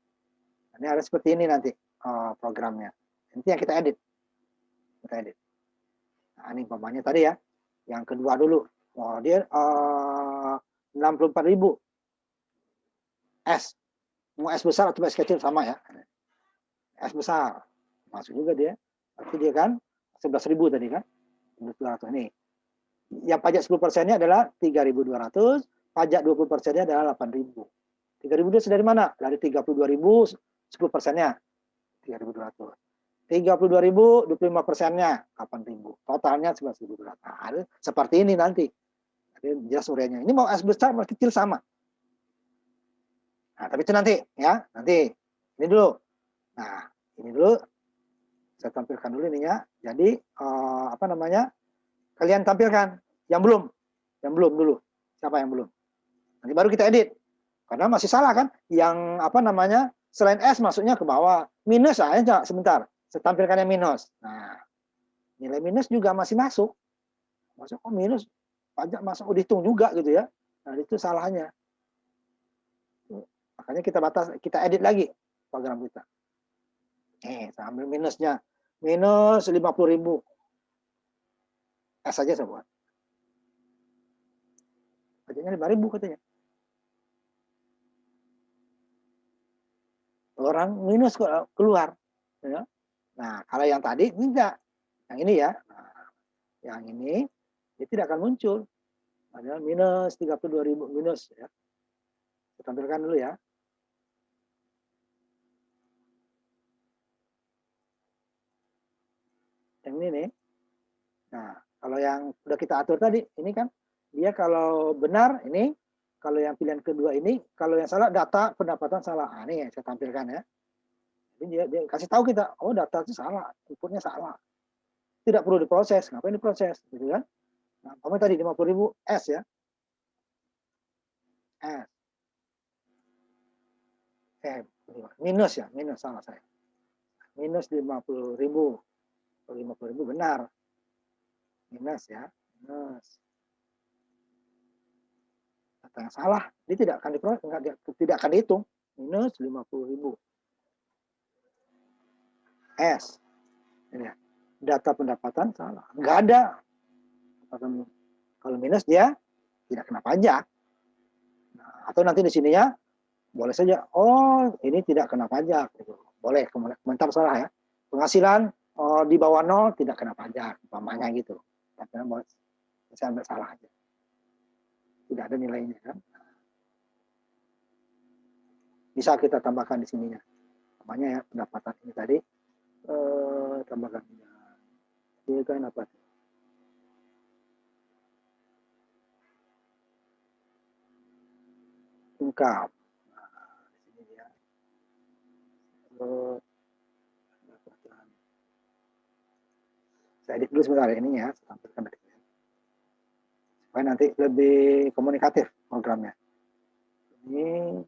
[SPEAKER 1] Ini harus seperti ini nanti programnya. Nanti yang kita edit. Kita edit. Nah, ini umpamanya tadi ya. Yang kedua dulu. Dia 64.000. S. Mau S besar atau S kecil sama ya. S besar. Masuk juga dia. Berarti dia kan 11.000 tadi kan. 11.200 ini. Yang pajak 10%-nya adalah 3.200. Pajak 20%-nya adalah 8.000. 3.000 dia dari mana? Dari 32.000 10%-nya 3.200. 32.000 25%-nya 8.000. Totalnya 11.200. Nah, seperti ini nanti. Jelas uraiannya. Ini mau S besar mau kecil sama. Nah, tapi itu nanti ya, nanti ini dulu. Nah, ini dulu saya tampilkan dulu ininya. Jadi apa namanya? Kalian tampilkan yang belum dulu. Siapa yang belum? Nanti baru kita edit. Karena masih salah kan? Yang apa namanya? Selain S masuknya ke bawah. Minus aja sebentar. Saya tampilkan yang minus. Nah, nilai minus juga masih masuk. Masuk minus pajak masuk dihitung juga gitu ya. Nah, itu salahnya. Makanya kita edit lagi program kita. Saya ambil minusnya. Minus 50.000. S saja saya buat. Pajaknya 5.000 katanya. Orang minus keluar. Ya. Nah, kalau yang tadi enggak. Yang ini ya. Nah, yang ini, dia tidak akan muncul. Ada minus 32.000 minus ya. Saya tampilkan dulu ya. Yang ini nih. Nah, kalau yang sudah kita atur tadi, ini kan dia kalau benar ini, kalau yang pilihan kedua ini, kalau yang salah data pendapatan salah. Nah, ini yang saya tampilkan ya. Jadi dia kasih tahu kita, oh data itu salah, inputnya salah. Tidak perlu diproses, ngapain diproses, gitu kan? Nah, kamu tadi 50.000 S ya. S. Minus ya, minus salah saya. Minus 50.000. 50.000 benar. Minus ya, minus. Data yang salah, dia tidak akan diproses, tidak akan dihitung. Minus 50.000. S. Ini ya. Data pendapatan salah. Enggak ada. Kalau minus dia tidak kena pajak. Nah, atau nanti di sininya boleh saja, oh ini tidak kena pajak. Gitu. Boleh komentar salah ya. Penghasilan di bawah 0 tidak kena pajak, umpamanya gitu. Tapi boleh saya ambil salah aja. Tidak ada nilainya kan. Bisa kita tambahkan di sininya. Namanya ya pendapatan ini tadi. Tambahkan. Ini kan apa? Income. Nah, di sini dia. Saya edit dulu sebentar ya, ini ya, saya tampilkan tadi. Supaya nanti lebih komunikatif programnya. Ini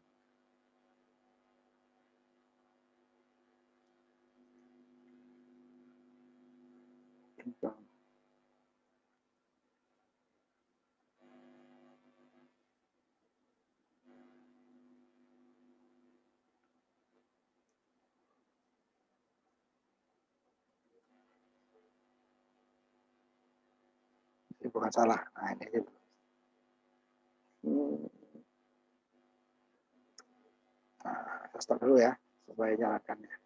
[SPEAKER 1] income. Ini bukan salah. Nah, ini aja. Nah, saya stop dulu ya, supaya jalankannya.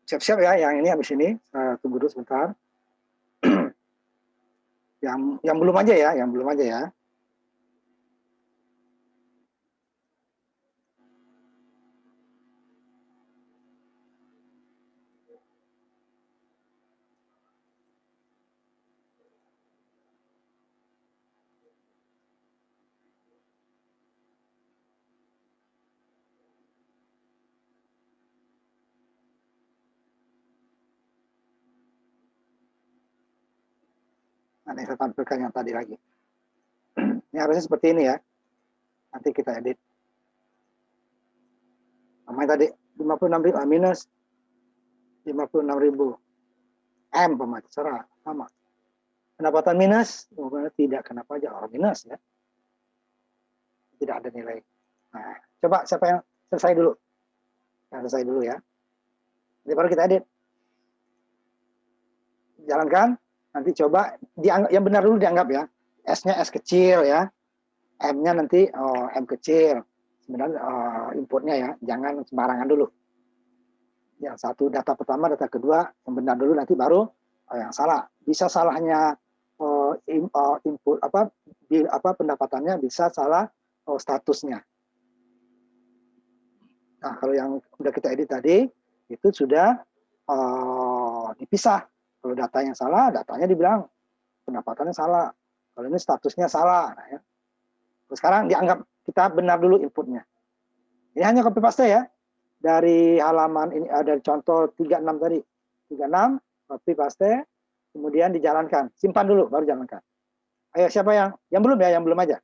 [SPEAKER 1] Siap-siap ya, yang ini habis ini. Tunggu dulu sebentar. yang belum aja ya, yang belum aja ya. Nah, ini saya tampilkan yang tadi lagi. Ini harusnya seperti ini ya. Nanti kita edit. Namanya tadi 56.000 minus 56.000 M pemain terserah sama. Pendapatan minus tidak kena pajak, minus ya. Tidak ada nilai. Nah, coba siapa yang selesai dulu? Yang selesai dulu ya. Jadi baru kita edit. Jalankan. Nanti coba dianggap yang benar dulu dianggap ya. S-nya S kecil ya. M-nya nanti M kecil. Sebenarnya inputnya ya, jangan sembarangan dulu. yang satu data pertama, data kedua yang benar dulu, nanti baru yang salah. Bisa salahnya input pendapatannya, bisa salah statusnya. Nah, kalau yang udah kita edit tadi itu sudah dipisah. Kalau datanya salah, datanya dibilang pendapatannya salah. Kalau ini statusnya salah. Nah, ya. Terus sekarang dianggap kita benar dulu inputnya. Ini hanya copy paste ya. Dari halaman ini, dari contoh 36 tadi. 36, copy paste, kemudian dijalankan. Simpan dulu, baru jalankan. Ayo, siapa yang belum ya? Yang belum aja.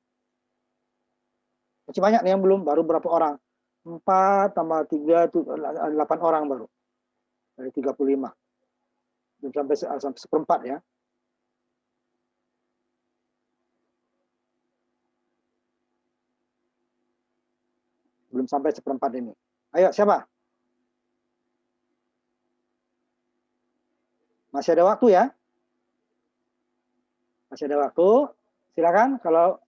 [SPEAKER 1] Masih banyak nih yang belum, baru berapa orang? 4 tambah 3 itu 8 orang baru. Dari 35. Belum sampai seperempat ya. Belum sampai seperempat ini. Ayo, siapa? Masih ada waktu ya? Masih ada waktu. Silakan kalau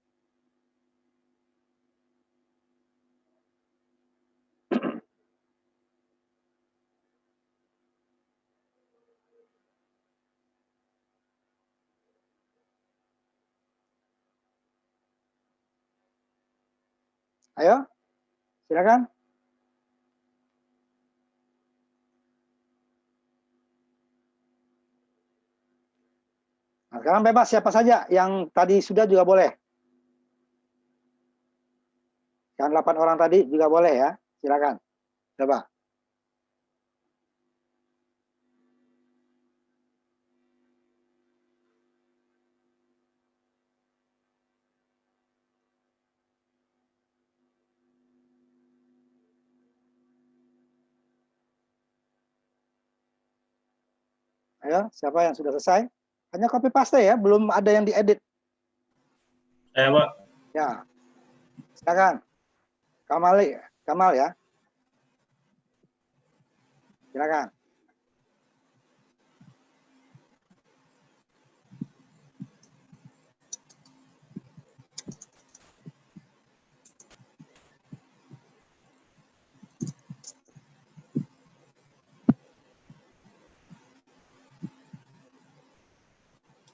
[SPEAKER 1] ayo, silakan. Nah, sekarang bebas siapa saja yang tadi sudah juga boleh. Yang 8 orang tadi juga boleh ya. Silakan. Coba. Ayo, siapa yang sudah selesai? Hanya copy paste ya, belum ada yang diedit.
[SPEAKER 7] Saya, Pak.
[SPEAKER 1] Ya. Silakan. Kamal ya. Silakan.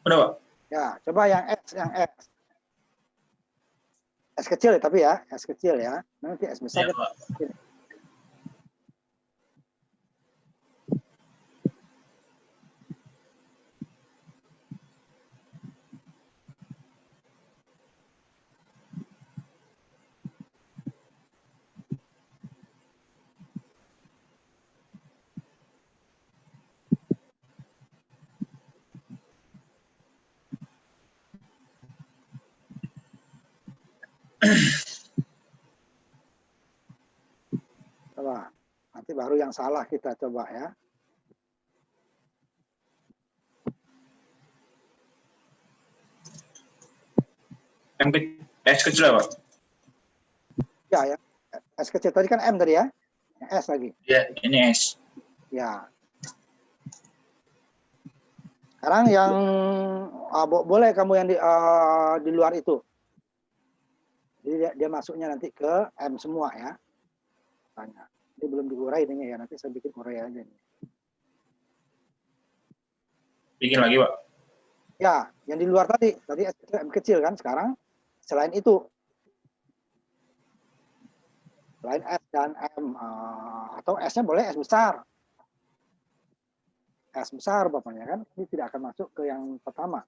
[SPEAKER 7] Udah, Pak.
[SPEAKER 1] Ya, coba yang S. S kecil ya, tapi ya, S kecil ya. Nanti S besar.
[SPEAKER 7] Ya, Pak.
[SPEAKER 1] Coba. Nanti baru yang salah kita coba ya.
[SPEAKER 7] S kecil, Pak.
[SPEAKER 1] Ya. S kecil tadi kan M tadi ya. Yang S lagi.
[SPEAKER 7] Ya, ini S.
[SPEAKER 1] Ya. Sekarang yang boleh kamu yang di luar itu. Jadi dia masuknya nanti ke M semua ya. Tanya. Ini belum diurai ini ya. Nanti saya bikin urai aja nih.
[SPEAKER 7] Bikin lagi, Pak.
[SPEAKER 1] Ya, yang di luar tadi M kecil kan sekarang. Selain itu, selain S dan M, atau S-nya boleh S besar. S besar bapaknya kan, ini tidak akan masuk ke yang pertama.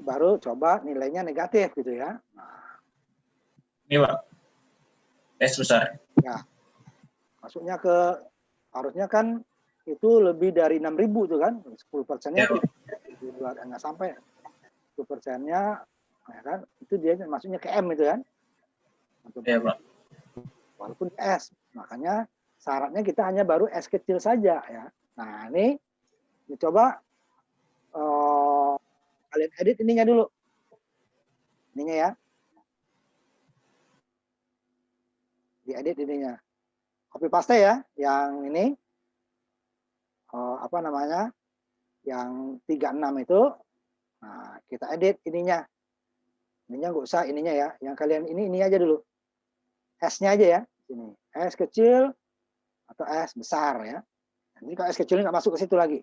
[SPEAKER 1] Baru coba nilainya negatif gitu ya. Nah,
[SPEAKER 7] Ini, Pak. S besar.
[SPEAKER 1] ya, masuknya ke, harusnya kan itu lebih dari 6.000 tuh kan, 10%-nya
[SPEAKER 7] Ya, Pak.
[SPEAKER 1] di luar, nggak sampai 10%-nya, ya kan, itu dia masuknya ke M itu kan.
[SPEAKER 7] Ya, Pak.
[SPEAKER 1] Walaupun S, makanya syaratnya kita hanya baru S kecil saja ya. Nah ini dicoba kalian edit ininya dulu, ininya ya, diedit ininya, copy paste ya, yang ini apa namanya, yang 36 itu, nah kita edit ininya nggak usah ininya ya, yang kalian ini aja dulu, S-nya aja ya, sini S kecil atau S besar ya. Nanti kalau S kecilnya nggak masuk ke situ lagi.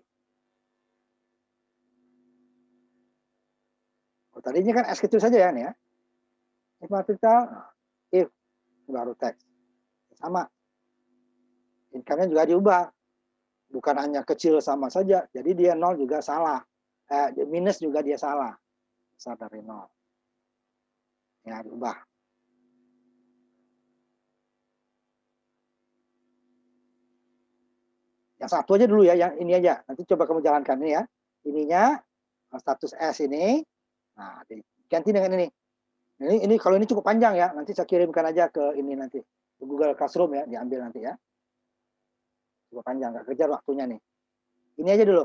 [SPEAKER 1] Oh, tadinya kan S kecil saja ya nih ya. If artikel, if baru teks sama. Income-nya juga diubah, bukan hanya kecil sama saja, jadi dia 0 juga salah, minus juga dia salah, besar dari 0. Ya, diubah. Yang satu aja dulu ya, yang ini aja. Nanti coba kamu jalankan ini ya. Ininya status S ini, nah diganti dengan ini. Ini kalau ini cukup panjang ya, nanti saya kirimkan aja ke ini nanti, ke Google Classroom ya, diambil nanti ya. Cukup panjang, nggak kejar waktunya nih. Ini aja dulu.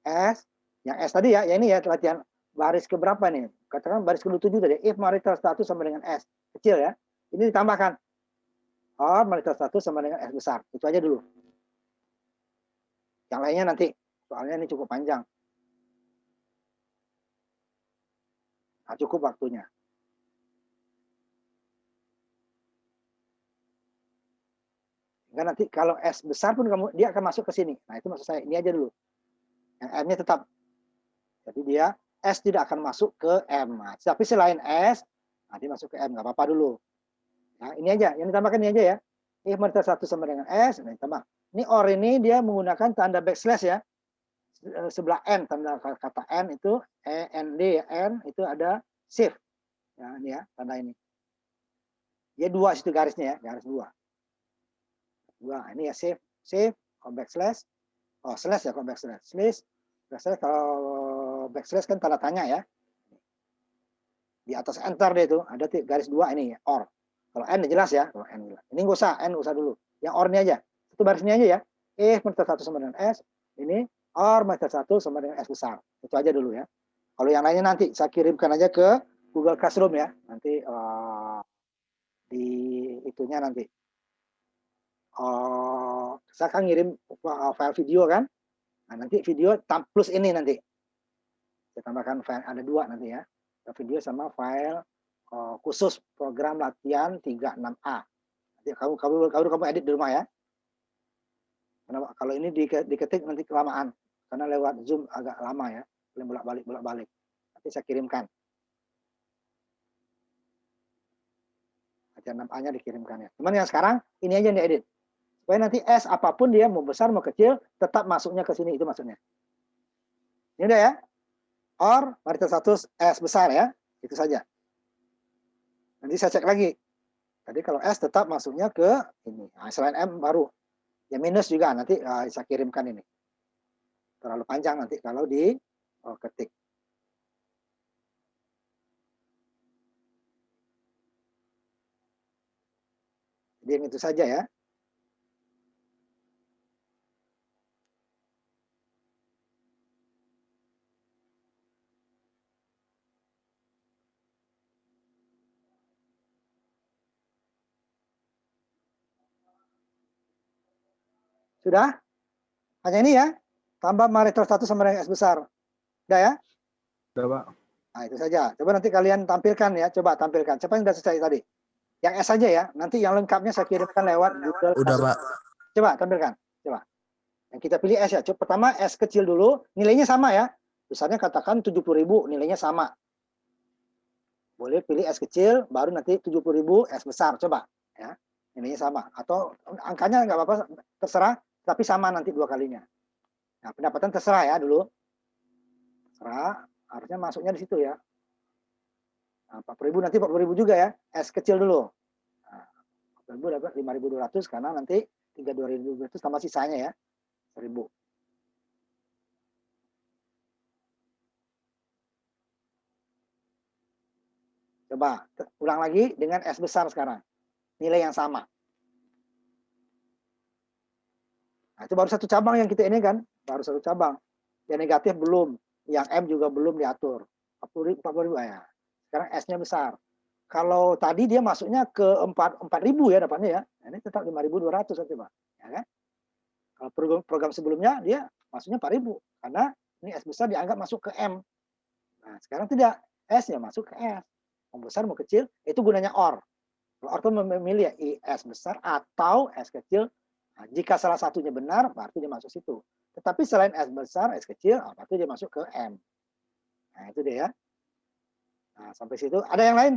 [SPEAKER 1] S, yang S tadi ya, ini ya latihan baris keberapa nih? Katakan baris ke-27 tadi, if marital status sama dengan S kecil ya. Ini ditambahkan, or marital status sama dengan S besar. Itu aja dulu. Yang lainnya nanti, soalnya ini cukup panjang. Nah, cukup waktunya. Sehingga nanti kalau S besar pun dia akan masuk ke sini. Nah, itu maksud saya, ini aja dulu. Yang M-nya tetap. Jadi dia S tidak akan masuk ke M. Nah, tapi selain S, nah dia masuk ke M, nggak apa-apa dulu. Nah, ini aja, yang ditambahkan ini aja ya. If marital status sama dengan S, nah ditambah. Ini or ini dia menggunakan tanda backslash ya. Sebelah N, tanda kata N itu, END, N itu ada shift. Ya, ini ya, tanda ini. Dia 2 situ garisnya ya, garis 2. 2, ini ya save, backslash. Oh, slash ya, kalau backslash. Backslash kalau backslash kan tanda tanya ya. Di atas enter dia itu ada garis 2 ini ya, or. Kalau N jelas ya, kalau N jelas. Ini nggak usah, N nggak usah dulu. Yang or-nya aja. Itu barisnya aja ya. If marital 1 sama dengan S, ini or marital 1 sama dengan S besar. Itu aja dulu ya. Kalau yang lainnya nanti saya kirimkan aja ke Google Classroom ya. Nanti di itunya nanti. Saya akan ngirim file video kan. Nah, nanti video plus ini nanti. Saya tambahkan file, ada 2 nanti ya. Video sama file khusus program latihan 36A. Nanti kamu edit di rumah ya. Karena kalau ini diketik nanti kelamaan. Karena lewat Zoom agak lama ya. Bolak-balik. Nanti saya kirimkan. Latihan 6A-nya dikirimkan ya. Cuman yang sekarang ini aja yang diedit. Supaya nanti S apapun dia mau besar mau kecil tetap masuknya ke sini, itu maksudnya. Ini udah ya. Or marital status S besar ya. Itu saja. Nanti saya cek lagi. Tadi kalau S tetap masuknya ke ini. Nah, selain M baru. Ya minus juga nanti saya kirimkan ini. Terlalu panjang nanti kalau di ketik. Jadi yang itu saja ya. Sudah? Hanya ini ya. Tambah marital status sama dengan S besar. Udah ya?
[SPEAKER 6] Udah, Pak.
[SPEAKER 1] Nah, itu saja. Coba nanti kalian tampilkan ya. Coba tampilkan. Siapa yang sudah selesai tadi? Yang S saja ya. Nanti yang lengkapnya saya kirimkan lewat Google.
[SPEAKER 2] Udah, Pak.
[SPEAKER 1] Coba tampilkan. Coba. Yang kita pilih S ya. Coba pertama S kecil dulu. Nilainya sama ya. Misalnya katakan 70.000. Nilainya sama. Boleh pilih S kecil. Baru nanti 70.000 S besar. Coba. Ya. Nilainya sama. Atau angkanya nggak apa-apa. Terserah. Tapi sama nanti 2 kalinya. Nah, pendapatan terserah ya dulu. Terserah. Harusnya masuknya di situ ya. Nah, 40.000 nanti 40.000 juga ya. S kecil dulu. Nah, 40.000 dapat 5.200 karena nanti 32.200 tambah sisanya ya. 1.000. Coba ulang lagi dengan S besar sekarang. Nilai yang sama. Nah, itu baru satu cabang yang kita ini kan. Baru satu cabang. Yang negatif belum. Yang M juga belum diatur. 40.000 ya. Sekarang S-nya besar. Kalau tadi dia masuknya ke 4.000 ya dapatnya ya. Nah, ini tetap 5.200 nanti Pak. Ya kan? Kalau program sebelumnya dia masuknya 4.000 karena ini S besar dianggap masuk ke M. Nah, sekarang tidak, S-nya masuk ke S. Mau besar mau kecil, itu gunanya OR. Kalau OR itu memilih ya S besar atau S kecil. Nah, jika salah satunya benar, berarti dia masuk situ. Tetapi selain S besar, S kecil, berarti dia masuk ke M. Nah, itu dia ya. Nah, sampai situ. Ada yang lain?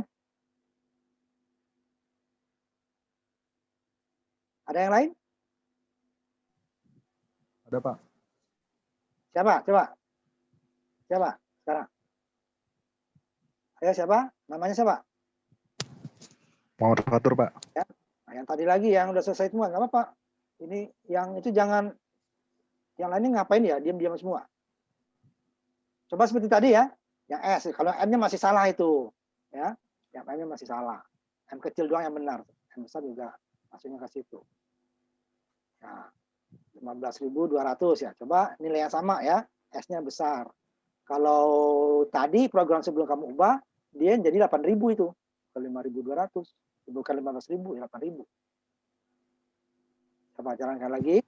[SPEAKER 1] Ada yang lain?
[SPEAKER 6] Ada Pak.
[SPEAKER 1] Siapa? Coba. Siapa? Sekarang. Ayo siapa? Namanya siapa?
[SPEAKER 6] Muhammad Fatur Pak.
[SPEAKER 1] Nah, yang tadi lagi yang udah selesai semua, nggak apa-apa. Ini yang itu jangan, yang lainnya ngapain ya, diam-diam semua. Coba seperti tadi ya, yang S. Kalau M-nya masih salah itu, ya, yang M-nya masih salah. M kecil doang yang benar, M besar juga masuknya ke situ. Nah, 15.200 ya. Coba nilai yang sama ya, S-nya besar. Kalau tadi program sebelum kamu ubah, dia jadi 8.000 itu, ke 5.200. Bukan 15.000, ya 8.000. Coba jalankan lagi.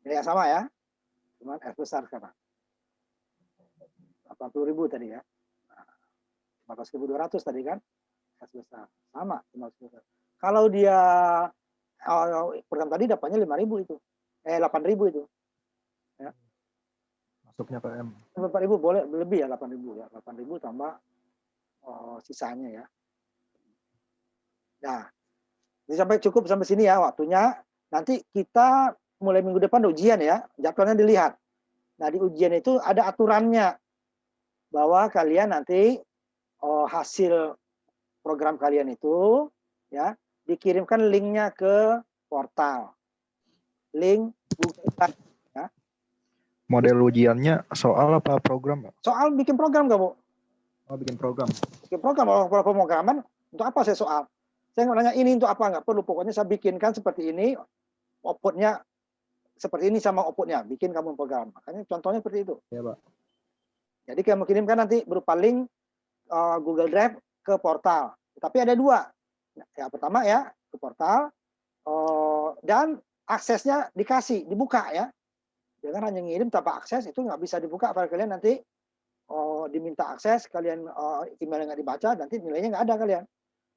[SPEAKER 1] Ya sama ya. Cuman S besar sekarang. 80.000 tadi ya. 14.200 tadi kan. S besar. Sama. 15.000. Kalau dia program tadi dapatnya 5.000 itu. 8.000 itu. Ya.
[SPEAKER 6] Masuknya ke M.
[SPEAKER 1] 4.000 boleh lebih ya, 8.000 ya. 8.000 tambah sisanya ya. Nah, ini cukup sampai sini ya waktunya. Nanti kita mulai minggu depan ujian ya, jadwalnya dilihat. Nah, di ujian itu ada aturannya bahwa kalian nanti hasil program kalian itu ya dikirimkan linknya ke portal, link Google Drive. Ya.
[SPEAKER 6] Model ujiannya soal apa program Pak?
[SPEAKER 1] Soal bikin program kamu.
[SPEAKER 6] Oh, bikin program.
[SPEAKER 1] Bikin program, kalau pemrograman untuk apa saya soal? Saya nggak nanya ini untuk apa, nggak perlu. Pokoknya saya bikinkan seperti ini, outputnya seperti ini sama outputnya, bikin kamu program. Makanya contohnya seperti itu.
[SPEAKER 6] Ya Pak.
[SPEAKER 1] Jadi kamu kirimkan nanti berupa link Google Drive ke portal. Tapi ada dua. Yang pertama ya ke portal dan aksesnya dibuka ya. Jangan hanya ngirim tanpa akses, itu nggak bisa dibuka. Kalau kalian nanti diminta akses, kalian email nggak dibaca, nanti nilainya nggak ada kalian.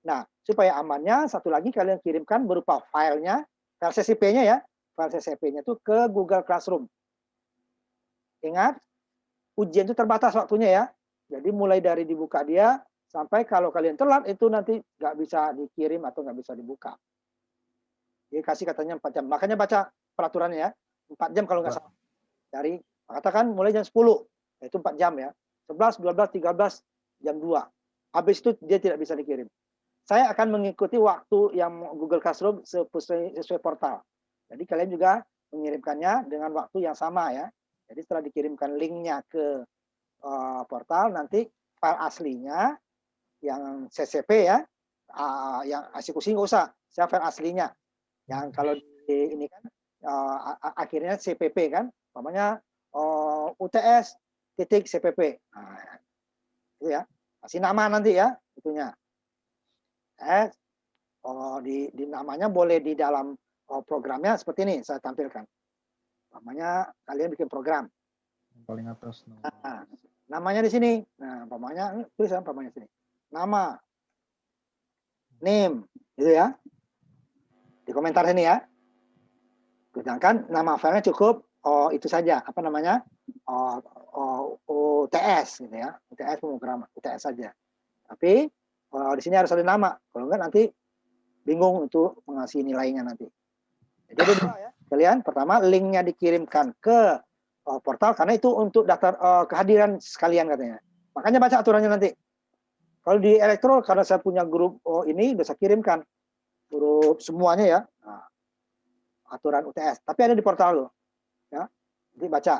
[SPEAKER 1] Nah, supaya amannya, satu lagi kalian kirimkan berupa filenya, file CCP-nya ya. File CCP-nya itu ke Google Classroom. Ingat, ujian itu terbatas waktunya ya. Jadi mulai dari dibuka dia, sampai kalau kalian telat, itu nanti nggak bisa dikirim atau nggak bisa dibuka. Jadi kasih katanya 4 jam. Makanya baca peraturannya ya. 4 jam kalau nggak salah. Dari, katakan mulai jam 10, itu 4 jam ya. 11, 12, 13, jam 2. Habis itu dia tidak bisa dikirim. Saya akan mengikuti waktu yang Google Classroom sesuai portal. Jadi kalian juga mengirimkannya dengan waktu yang sama ya. Jadi setelah dikirimkan linknya ke portal, nanti file aslinya yang CCP ya, yang eksekusi nggak usah, saya file aslinya. Yang kalau di ini kan akhirnya CPP kan, namanya UTS titik CPP. Nah, itu ya, kasih nama nanti ya, itunya. Di namanya boleh di dalam programnya seperti ini saya tampilkan. Namanya kalian bikin program.
[SPEAKER 6] Yang paling atas.
[SPEAKER 1] Nah, namanya di sini. Nah, namanya tulisan namanya sini. Nama, name, gitu ya. Di komentar sini ya. Sedangkan nama filenya cukup itu saja. Apa namanya? UTS gitu ya. UTS pemrograman, UTS saja. Tapi di sini harus ada nama. Kalau enggak nanti bingung untuk mengasih nilainya nanti. Jadi ada dua ya. Kalian pertama linknya dikirimkan ke portal karena itu untuk daftar kehadiran sekalian katanya. Makanya baca aturannya nanti. Kalau di elektro karena saya punya grup ini udah saya kirimkan grup semuanya ya. Nah, aturan UTS. Tapi ada di portal loh. Ya. Jadi baca.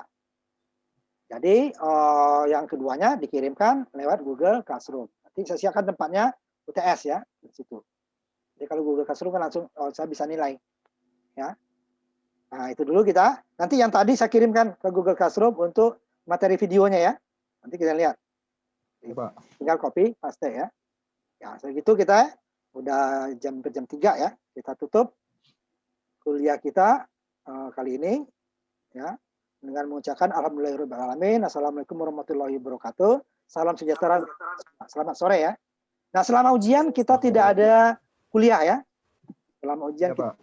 [SPEAKER 1] Jadi yang keduanya dikirimkan lewat Google Classroom. Nanti saya siapkan tempatnya UTS ya di situ. Jadi kalau Google Classroom kan langsung saya bisa nilai. Ya. Nah, itu dulu kita. Nanti yang tadi saya kirimkan ke Google Classroom untuk materi videonya ya. Nanti kita lihat.
[SPEAKER 6] Ya, Pak.
[SPEAKER 1] Tinggal copy, paste ya. Ya, segitu kita udah jam 3 ya. Kita tutup kuliah kita kali ini ya dengan mengucapkan alhamdulillahirobbilalamin. Assalamualaikum warahmatullahi wabarakatuh. Salam sejahtera. Selamat sore ya. Nah, selama ujian kita tidak ada kuliah ya. Selama ujian
[SPEAKER 6] Ya, Pak.